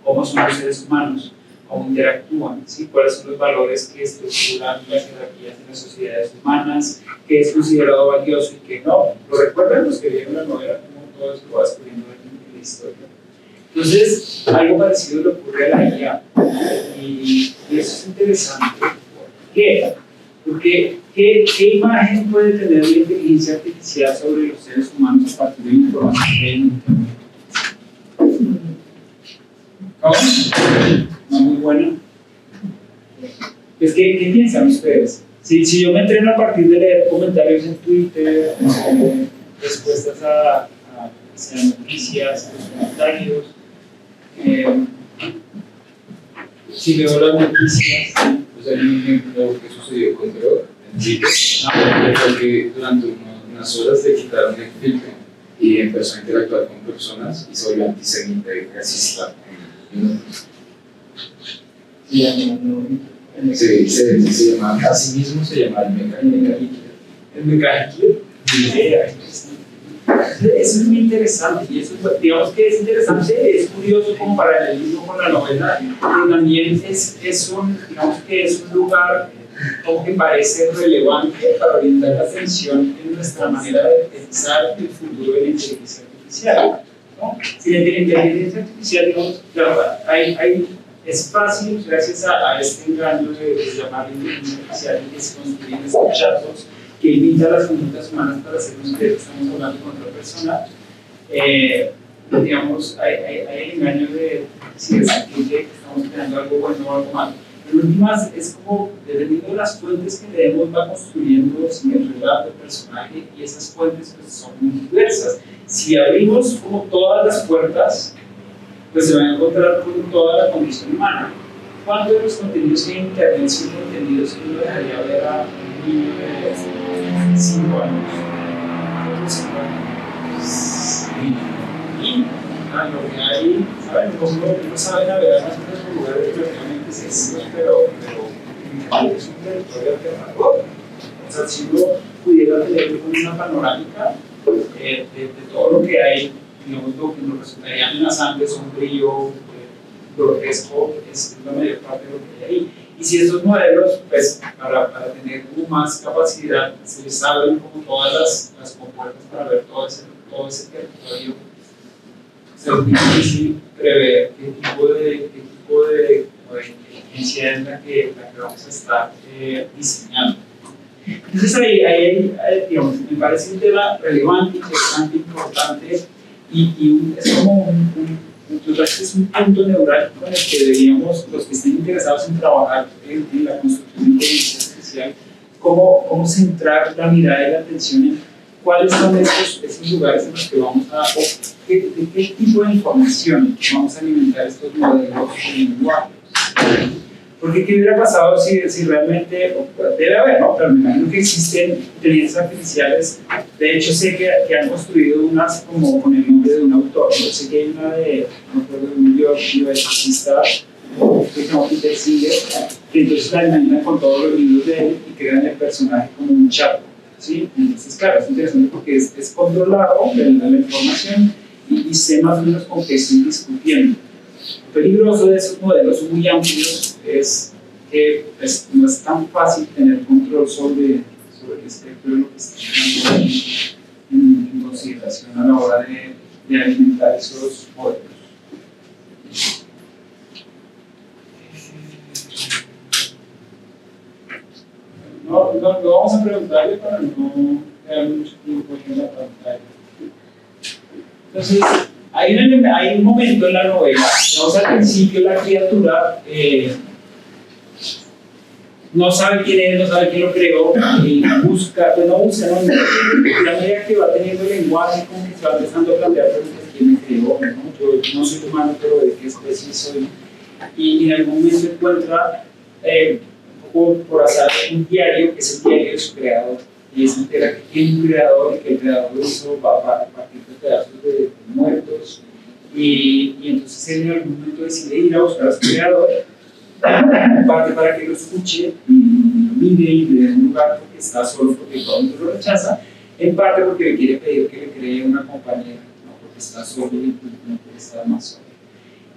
cómo son los seres humanos, cómo interactúan, ¿sí? Cuáles son los valores que estructuran las jerarquías de las sociedades humanas, qué es considerado valioso y qué no. ¿Lo recuerdan los que vieron la novela? Cómo todo eso lo va descubriendo en la historia. Entonces, algo parecido le ocurre a la IA, y eso es interesante. ¿Por qué? Porque ¿qué imagen puede tener la inteligencia artificial sobre los seres humanos a partir de la información que hay en Internet? ¿Cómo? No muy buena. Pues, ¿qué piensan ustedes? Si yo me entreno a partir de leer comentarios en Twitter, respuestas a noticias, a los comentarios, si veo las noticias, Pues hay un ejemplo que sucedió con Grok en Twitter, porque durante unas horas le quitaron el filtro y empezó a interactuar con personas y se volvió antisemita y racista. Se llama, así mismo se llama el Mecha Hitler. el Mecha Hitler. Eso es muy interesante, y eso, digamos que es interesante, es curioso como paralelismo con la novela, pero también digamos que es un lugar como que parece relevante para orientar la atención en nuestra manera de pensar el futuro de la inteligencia artificial, ¿no? Si la inteligencia artificial, digamos, claro, es fácil, gracias a este engaño de llamar inteligencia artificial, que se construyen estos chatbots que imita las conductas humanas para hacernos creer que estamos hablando con otra persona. Digamos, hay el engaño de si sentir que estamos creando algo bueno o algo malo. Pero en últimas, es como, dependiendo de las fuentes que leemos, va construyendo el relato del personaje, y esas fuentes pues, son muy diversas. Si abrimos como todas las puertas, pues se van a encontrar con toda la condición humana. ¿Cuántos de los contenidos que hay en Internet son contenidos que uno dejaría ver a un niño de 5 años? 5 años. Sí. Y lo que hay, ¿saben? No saben navegar más en los lugares relativamente sencillos, pero es un territorio alternativo. O sea, si uno pudiera tener una panorámica de todo lo que hay, digamos, lo que nos resultaría amenazante, sombrío, grotesco, es la mayor parte de lo que hay ahí. Y si estos modelos, pues para tener como más capacidad, se les abren como todas las compuertas para ver todo ese territorio, se es difícil prever qué tipo de inteligencia es la que vamos a estar diseñando. Entonces ahí digamos, me parece un tema relevante, interesante, importante y es como es un punto neurálgico en el que deberíamos, los que estén interesados en trabajar en la construcción de inteligencia artificial, cómo centrar la mirada y la atención en cuáles son esos lugares en los que vamos a, qué tipo de información vamos a alimentar estos modelos de lenguaje. Porque ¿qué hubiera pasado si realmente, debe haber, ¿no? Pero me imagino que existen inteligencias artificiales, de hecho sé que han construido unas como con el nombre de un autor, yo sé que hay una no recuerdo, de un bioeticista, que se llama Peter Singer, que entonces la imaginan con todos los libros de él y crean el personaje como un chat, ¿sí? Entonces claro, es interesante porque es controlado la información y sé más o menos con qué estoy discutiendo. Lo peligroso de esos modelos muy amplios es que no es tan fácil tener control sobre el espectro de lo que está tomando en consideración a la hora de alimentar esos modelos. No vamos a preguntarle para no quedar mucho tiempo en la pantalla. Entonces, hay un momento en la novela, digamos al principio la criatura no sabe quién es, no sabe quién lo creó, y busca, pues no busca, no, la medida que va teniendo el lenguaje, como que se va empezando a plantear preguntas: ¿quién me creó? ¿No? Yo no soy humano, pero ¿de qué especie soy? Y en algún momento encuentra, un poco por azar, un diario, que es el diario de su creador, y se entera que tiene un creador y que el creador lo hizo a partir de pedazos de muertos, y entonces él en algún momento decide ir a buscar a su creador, en parte para que lo escuche y lo mire y le dé un lugar porque está solo, porque todo el mundo lo rechaza, en parte porque le quiere pedir que le cree una compañera, ¿no? Porque está solo y no puede estar más solo.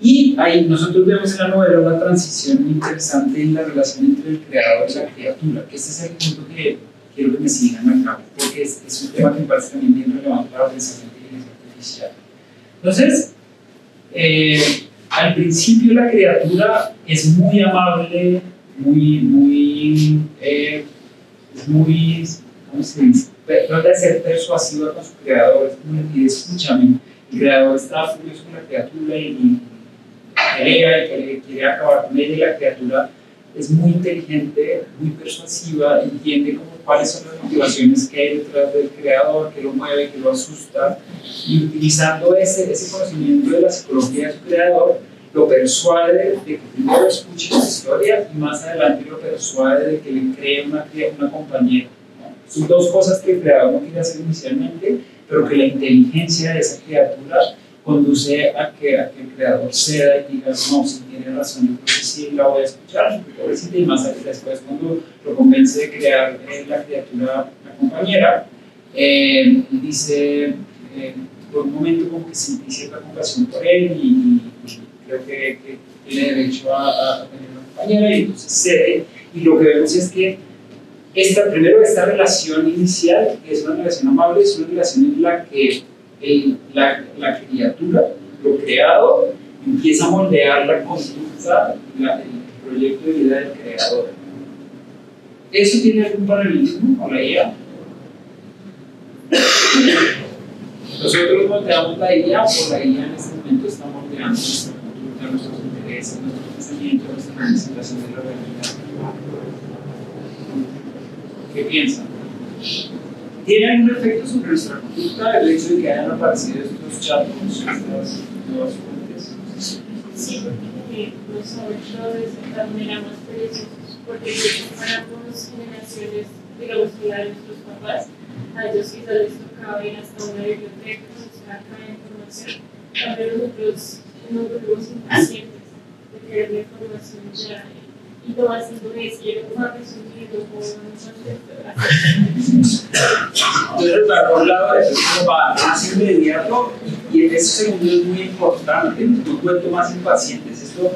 Y ahí nosotros vemos en la novela una transición muy interesante en la relación entre el creador y la criatura, que este es el punto que quiero que me sigan acá, porque es un tema que me parece también bien relevante para pensar en inteligencia artificial. Entonces, al principio la criatura es muy amable, ¿cómo se dice? Trata de ser persuasiva con su creador, es como decir: escúchame. El creador está furioso con la criatura y pelea y quiere acabar con ella, y la criatura es muy inteligente, muy persuasiva, entiende como cuáles son las motivaciones que hay detrás del creador, que lo mueve, que lo asusta, y utilizando ese conocimiento de la psicología de su creador, lo persuade de que primero escuche su historia y más adelante lo persuade de que le cree una compañera, ¿no? Son dos cosas que el creador no quiere hacer inicialmente, pero que la inteligencia de esa criatura conduce a que el creador ceda y diga: no, si tiene razón, yo creo que sí la voy a escuchar, pobrecita. Y más después, cuando lo convence de crear la criatura, la compañera, dice, por un momento como que sentí cierta compasión por él y creo que tiene derecho a tener una compañera, y entonces cede. Y lo que vemos es que primero esta relación inicial, que es una relación amable, es una relación en la que la criatura, lo creado, empieza a moldear la conducta, el proyecto de vida del creador. ¿Eso tiene algún paralelismo con la IA? Nosotros moldeamos la IA, o la IA en este momento está moldeando nuestra conducta, nuestros intereses, nuestro pensamiento, nuestra representación de la realidad. ¿Qué piensan? ¿Tiene algún efecto sobre nuestra conducta el hecho de que hayan aparecido estos chatbots, estas nuevas fuentes? Sí, porque nos ha hecho de cierta manera más perezosos, porque si comparamos generaciones, digamos, que la de nuestros papás, a ellos quizás les tocaba ir hasta una biblioteca, buscar cada información, pero nosotros nos volvemos impacientes de querer la información ya. Y todo así es, quiero más resumido, entonces, por un lado, eso es como más inmediato, y en ese segundo es muy importante, un cuento más impacientes. Esto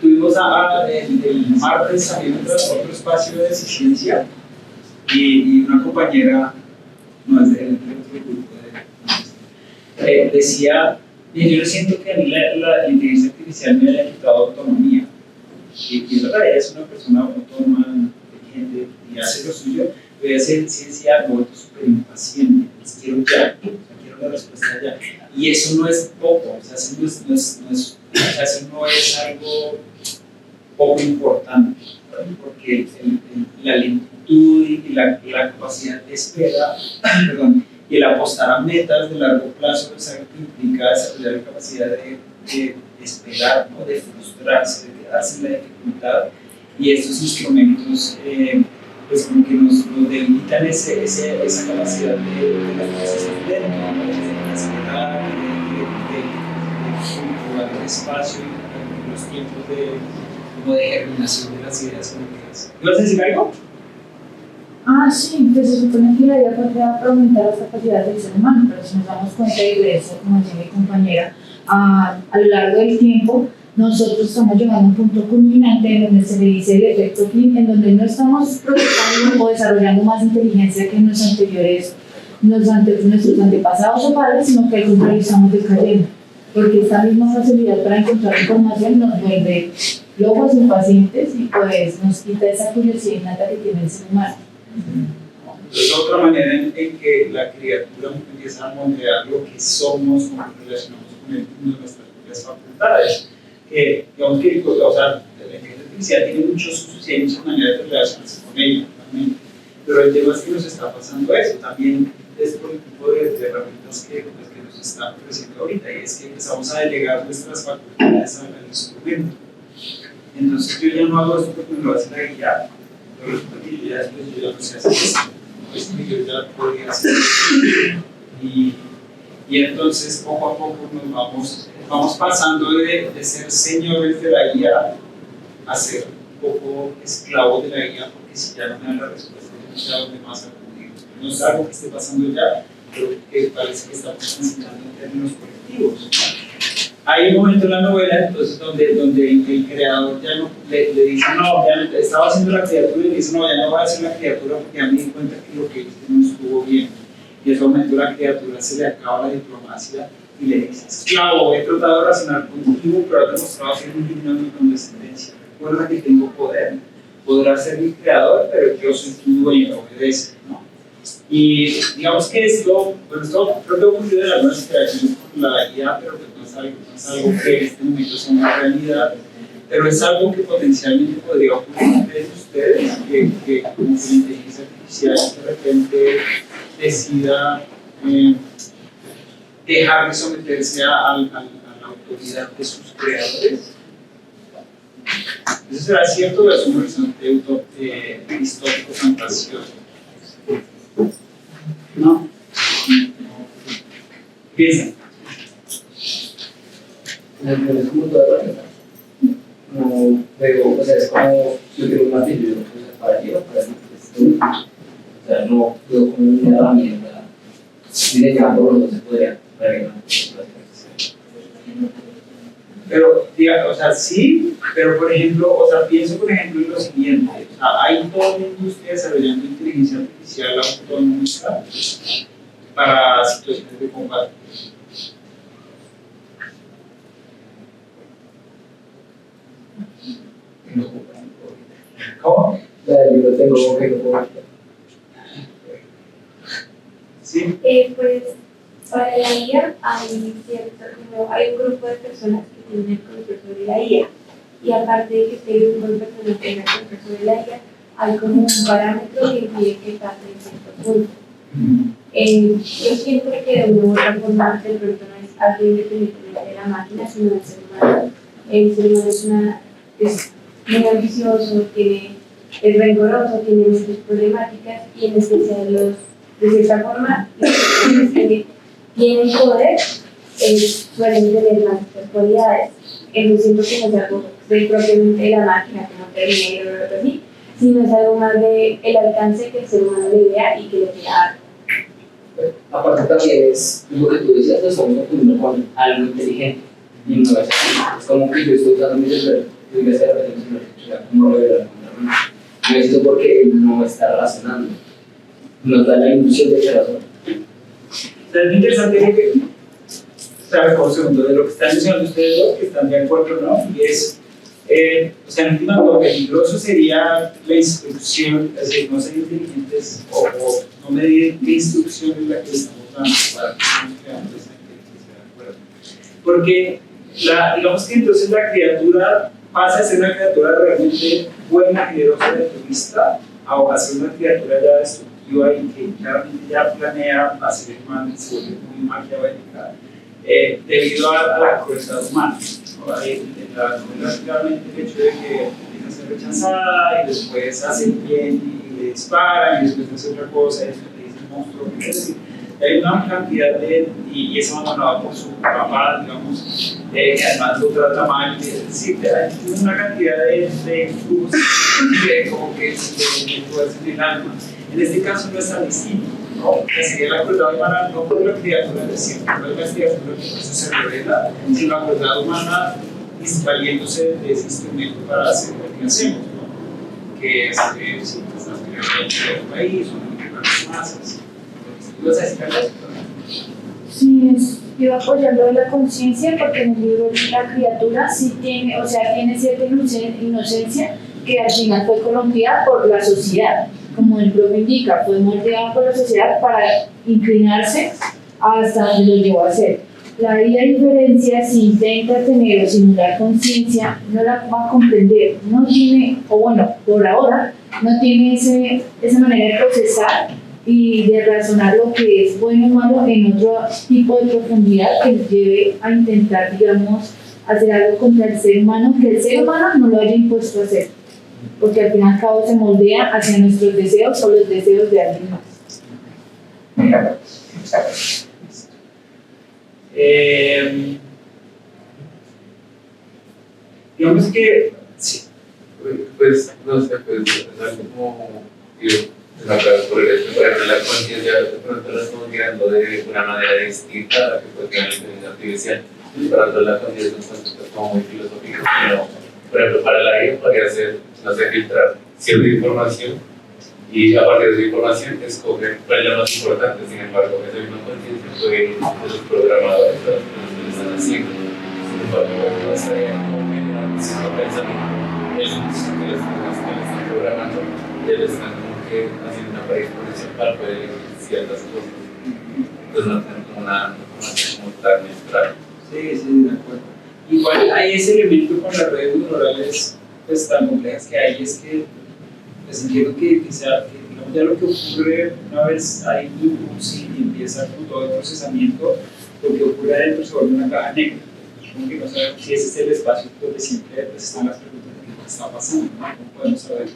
tuvimos el martes también otro espacio de ciencia y una compañera, no es del grupo, decía, yo no siento que a mí la inteligencia artificial me haya quitado autonomía. Y en realidad es una persona autónoma, inteligente y hace lo suyo, pero hacer ciencia me vuelto súper impaciente, quiero ya, quiero la respuesta ya. Y eso no es poco, o sea, eso no es algo poco importante, ¿no? Porque la lentitud y la capacidad de espera, perdón, y el apostar a metas de largo plazo es algo que implica desarrollar la capacidad de esperar, ¿no? De frustrarse, de quedarse en la dificultad, y estos instrumentos pues como que nos delimitan esa capacidad de las cosas de esperar, de cultivar el espacio y los tiempos de germinación de las ideas concretas. ¿Ibas a decir algo? Sí, pues se supone que la idea fue creada para aumentar las capacidades del ser humano, pero si nos damos cuenta de eso, como decía mi compañera, a lo largo del tiempo, nosotros estamos llegando a un punto culminante en donde se le dice el efecto Flynn, en donde no estamos proyectando o desarrollando más inteligencia que nuestros antepasados o padres, sino que al contrario estamos decayendo, porque esta misma facilidad para encontrar información nos vuelve locos, impacientes y pues nos quita esa curiosidad innata que tiene el ser humano. Es otra manera en que la criatura empieza a moldear lo que somos, cómo nos relacionamos con el mundo, nuestras propias facultades. Digamos que, o sea, la inteligencia artificial tiene muchos usos y hay muchas maneras de relacionarse con ella, realmente. Pero el tema es que nos está pasando eso, también es por el tipo de herramientas que nos están ofreciendo ahorita, y es que empezamos a delegar nuestras facultades al instrumento. Entonces yo ya no hago esto porque me lo hace la guía, pero yo ya no sé hacer esto, pues yo ya podría hacer esto. Y entonces poco a poco nos vamos pasando de ser señores de la guía a ser un poco esclavos de la guía, porque si ya no me dan la respuesta, no sé a dónde más acudir. No es algo que esté pasando ya, pero que parece que estamos transitando en términos colectivos. Hay un momento en la novela entonces donde el creador ya no le dice, no, ya estaba haciendo la criatura y le dice, no, ya no voy a hacer la criatura porque ya me di cuenta que lo que hice no estuvo bien. Y en ese momento la criatura se le acaba la diplomacia y le dice, esclavo, he tratado de razonar contigo, pero has demostrado ser un digno de mi condescendencia. Recuerda que tengo poder, podrás ser mi creador, pero yo soy tu dueño, obedece, ¿no? Y digamos que esto creo que ocurrió en algunas interacciones con la IA, pero pues no es algo que en este momento sea una realidad, pero es algo que potencialmente podría ocurrir entre ustedes, que como que la inteligencia artificial de repente decida dejar de someterse a la autoridad de sus creadores. ¿Eso será cierto o es un horizonte distópico fantasioso? ¿No? Piensa. Es como toda herramienta. No, pero, o sea, es como yo quiero un martillo, para arriba, para arriba. O sea, no veo como una herramienta diseñada por no se podría regalar. Pero, diga, o sea, sí, pero por ejemplo, o sea, pienso por ejemplo en lo siguiente, o sea, hay toda una industria desarrollando inteligencia artificial autonómica para situaciones de combate. ¿Cómo? Yo tengo que no puedo. Sí. Pues para la IA hay un grupo de personas que tienen el control sobre la IA, y aparte de que este grupo de personas tenga el control sobre la IA, hay como un parámetro que impide que pase en cierto punto. Yo siento que de una u otra forma de pronto no es algo independientemente de la máquina, sino del ser humano. El ser humano es muy ambicioso, es rencoroso, tiene muchas problemáticas, y en especial de cierta forma, las personas que tienen poder suelen tener más estas cualidades. Yo siento que no es algo propiamente de la máquina, como Terminator o algo así, sino es algo más del alcance que el ser humano le vea y que le quiera dar. Aparte también es lo que tú decías, lo estamos confundiendo con algo inteligente, y no es así. Es como que yo estoy usando mi cerebro tuviera esa reflexión, ¿cómo lo verá? No es esto porque él no está razonando, nos da la ilusión de que razona. Es interesante que, ¿sabes? Por segundo, de lo que están mencionando ustedes dos, que están de acuerdo, ¿no? Y es, o sea, en última, lo peligroso sería la instrucción, es decir, no ser inteligentes o no medir qué instrucción es la que estamos dando para que estemos creando esa inteligencia, ¿de acuerdo? Porque, digamos que entonces la criatura pasa a ser una criatura realmente buena, generosa, altruista, a ser una criatura ya destructiva y que claramente ya planea hacer el mal y se vuelve muy maquiavélica debido a la crueldad humana. ¿No? En la novela claramente el hecho de que empieza a ser rechazada y después hace el bien y le disparan y después hace otra cosa y después le dice monstruo, es decir, hay una cantidad y es abandonada por su papá, digamos, que además lo trata mal, es decir, hay una cantidad de flujos como que de fuerza en el alma. En este caso no es tan distinto, ¿no? Que sería la crueldad humana no por la criatura de siempre, no es la criatura que por eso se revela, sino la crueldad humana valiéndose de ese instrumento para hacer lo que hacemos, ¿no? Que es, si estás creando el país o manipular las masas. ¿Vas a decir algo? Sí, iba a apoyar lo de la conciencia porque en el libro la criatura sí tiene, o sea, tiene cierta inocencia que al final fue corrompida por la sociedad, como el propio indica, fue moldeada por la sociedad para inclinarse hasta donde lo llevó a hacer. La diferencia, si intenta tener o simular conciencia, no la va a comprender, no tiene, o bueno, por ahora, no tiene esa manera de procesar y de razonar lo que es bueno o malo en otro tipo de profundidad que nos lleve a intentar, digamos, hacer algo contra el ser humano, que el ser humano no lo haya impuesto a hacer, porque al fin y al cabo se moldea hacia nuestros deseos o los deseos de alguien más. Digamos que, sí. Pues, no sé, pues, es algo como, por ejemplo, la conciencia de pronto la estamos mirando de una manera distinta a la que puede tener la inteligencia artificial. Para nosotros la conciencia es un concepto como muy filosófico, pero, por ejemplo, para la IA podría ser, no sé, filtrar cierta información y a partir de esa información escoger cuál es la más importante. Sin embargo, esa misma conciencia puede ir de los programadores a los que lo están haciendo. Sin embargo, no estaría como generar un cierto pensamiento. Ellos que lo están programando, ellos están como que haciendo una predisposición para poder elegir ciertas cosas. Entonces no tienen como una información como tan neutral. Sí, de acuerdo. Igual hay ese elemento con las redes neurales pues, tan complejas que hay, es que pues, entiendo que digamos, ya lo que ocurre una vez hay inputs y empieza con todo el procesamiento, lo que ocurre adentro se vuelve una caja negra. Como que no sabemos si ese es el espacio donde siempre pues, están las preguntas de qué está pasando, ¿no? ¿Cómo podemos saber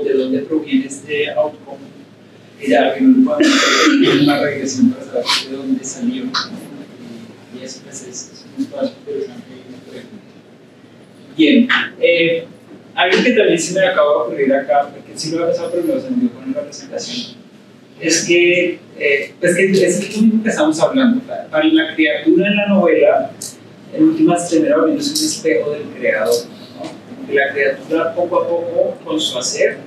de dónde proviene este outcome? Y ya que no podemos hacer una regresión para saber de dónde salió, ¿no? Y eso pues, es un espacio interesante. Bien, algo que también se me acaba de ocurrir acá, porque sí lo he pasado, pero me lo sentido con la presentación, es que, pues que es lo mismo que estamos hablando. Para la criatura en la novela, en últimas termina es un espejo del creador, ¿no? Que la criatura poco a poco, con su hacer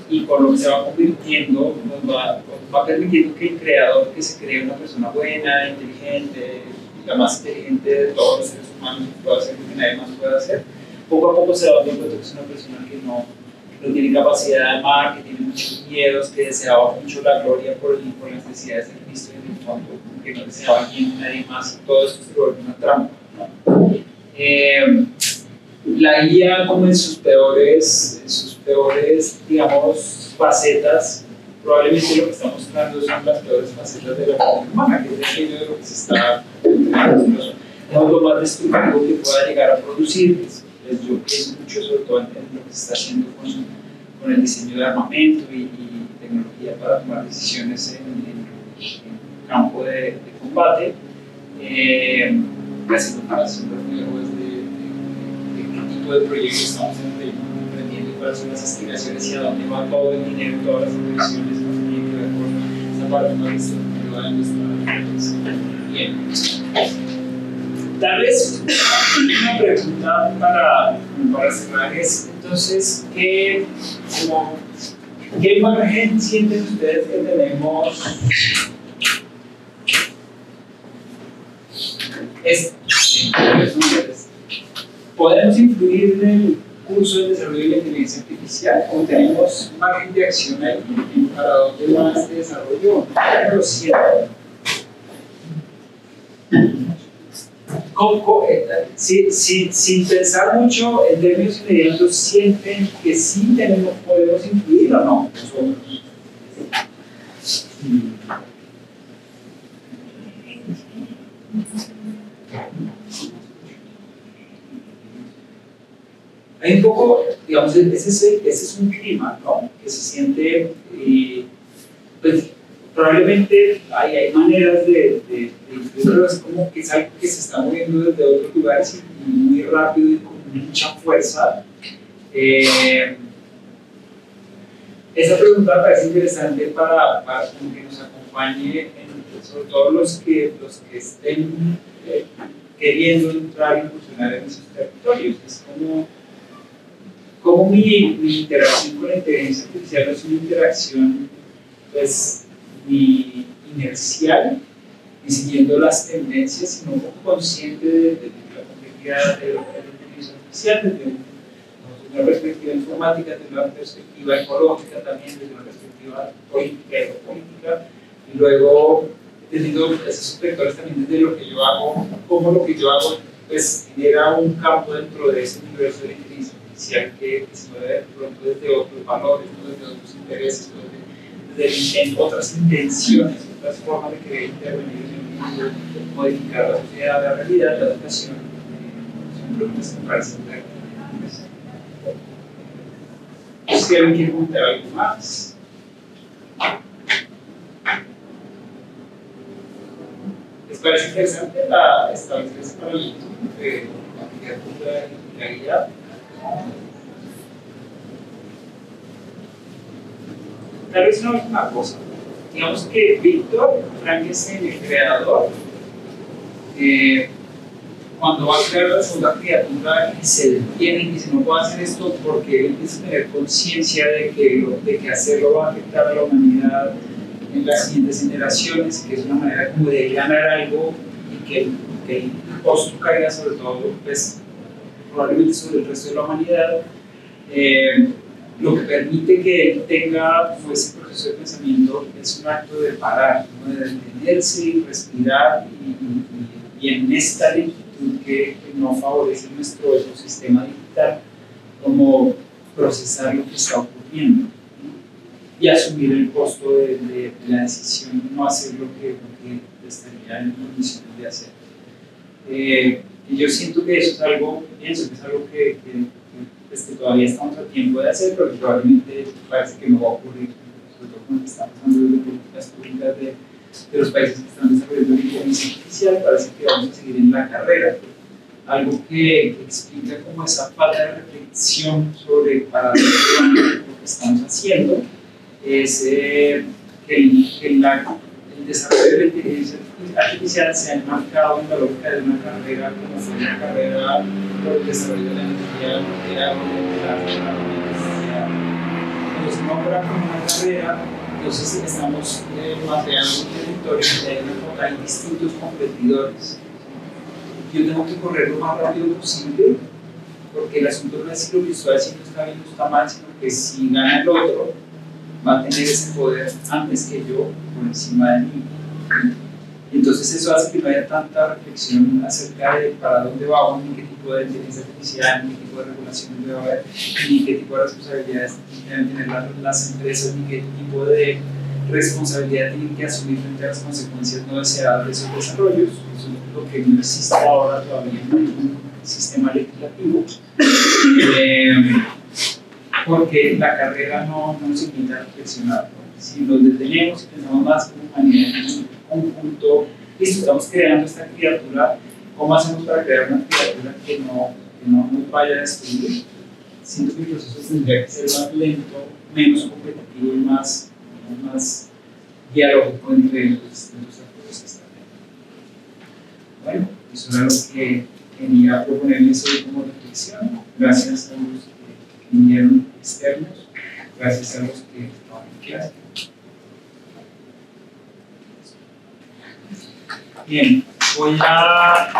y con lo que se va convirtiendo, nos va permitiendo que el creador, que se cree una persona buena, inteligente, la más inteligente de todos los seres humanos, que puede hacer lo que nadie más puede hacer, poco a poco se va dando cuenta que es una persona que no tiene capacidad de amar, que tiene muchos miedos, que deseaba mucho la gloria por las necesidades de Cristo en el fondo, que no deseaba bien a nadie más. Todo esto se vuelve una trampa, ¿no? La IA, como en sus peores, digamos, facetas, probablemente lo que está mostrando son las peores facetas de la vida humana, que es aquello de lo que se está lo más destructivo que pueda llegar a producir. Yo pienso mucho sobre todo en lo que se está haciendo con el diseño de armamento y tecnología para tomar decisiones en el campo de combate. Casi no para hacer reflejos de qué tipo de proyectos estamos emprendiendo, cuáles son las aspiraciones y a dónde va todo el dinero, todas las inversiones que tienen que ver con esa parte más destructiva de nuestra reflexión. Bien. Tal vez una pregunta para cerrar es, entonces, ¿qué margen sienten ustedes que tenemos? ¿Podemos influir en el curso de desarrollo de la inteligencia artificial o tenemos margen de acción ahí para dónde va este desarrollo? ¿Cómo lo sienten? Sin pensar mucho en términos inmediatos, ¿sienten que sí podemos influir o no? Hay un poco, digamos, ese es un clima, ¿no? Que se siente, pues probablemente hay maneras de pero es como que es algo que se está moviendo desde otros lugares y muy rápido y con mucha fuerza. Esa pregunta me parece interesante para que nos acompañe, sobre todo los que estén queriendo entrar y incursionar en esos territorios. Es como mi interacción con la inteligencia artificial no es una interacción pues, ni inercial, ni siguiendo las tendencias, sino un poco consciente de la complejidad de la inteligencia artificial, desde una perspectiva informática, desde una perspectiva ecológica también, desde una perspectiva política y geopolítica, y luego teniendo esos vectores también desde lo que yo hago, cómo lo que yo hago pues, genera un campo dentro de ese universo de la inteligencia artificial que se mueve de pronto desde otros valores, desde otros intereses, desde otras intenciones, otras formas de querer intervenir en modificar la sociedad, la realidad, la educación. Son preguntas que me parecen interesantes. Si alguien quiere preguntar algo más. ¿Les parece interesante establecerse para el de la arquitectura y la guía? Tal vez una última cosa. Digamos que Víctor Frankenstein, el creador, cuando va a crear la segunda criatura y se detiene y dice no puedo hacer esto porque él empieza a tener conciencia de que hacerlo va a afectar a la humanidad en las siguientes generaciones, que es una manera como de ganar algo y que el costo caiga sobre todo, pues, probablemente sobre el resto de la humanidad. Lo que permite que él tenga ese proceso de pensamiento es un acto de parar, ¿no? De detenerse y respirar y en esta lentitud que no favorece nuestro ecosistema digital, como procesar lo que está ocurriendo, ¿no? Y asumir el costo de la decisión de no hacer lo que estaría en condiciones de hacer. Y yo siento que eso es algo, pienso que es algo que todavía estamos a tiempo de hacer, pero que probablemente parece que no va a ocurrir, sobre todo cuando estamos hablando de políticas públicas de los países que están desarrollando la inteligencia artificial, parece que vamos a seguir en la carrera. Algo que explica como esa falta de reflexión sobre para dónde van lo que estamos haciendo es que el desarrollo de la inteligencia artificial se ha enmarcado en la lógica de una carrera como fue una carrera por el desarrollo de la energía nuclear o la electricidad. Cuando se nombra como una carrera, entonces estamos mapeando un territorio donde hay distintos competidores. Yo tengo que correr lo más rápido posible, porque el asunto no es si lo que estoy haciendo está bien o está mal, sino que si gana el otro, va a tener ese poder antes que yo por encima de mí. Y entonces eso hace que no haya tanta reflexión acerca de para dónde vamos, ni qué tipo de inteligencia artificial, ni qué tipo de regulaciones debe haber, ni qué tipo de responsabilidades deben tener las empresas, ni qué tipo de responsabilidad tienen que asumir frente a las consecuencias no deseadas de esos desarrollos. Eso es lo que no existe ahora todavía en un sistema legislativo. Porque la carrera no nos invita a reflexionar. Si nos detenemos y pensamos más como humanidad en un conjunto, listo, estamos creando esta criatura, ¿cómo hacemos para crear una criatura que no nos vaya a destruir? Siento que el proceso tendría que ser más lento, menos competitivo y más dialógico entre los distintos actores que están ahí. Bueno. Eso era lo que quería proponerles hoy como reflexión. Gracias a los que vinieron externos, gracias a los que estaban en clase. Bien, voy a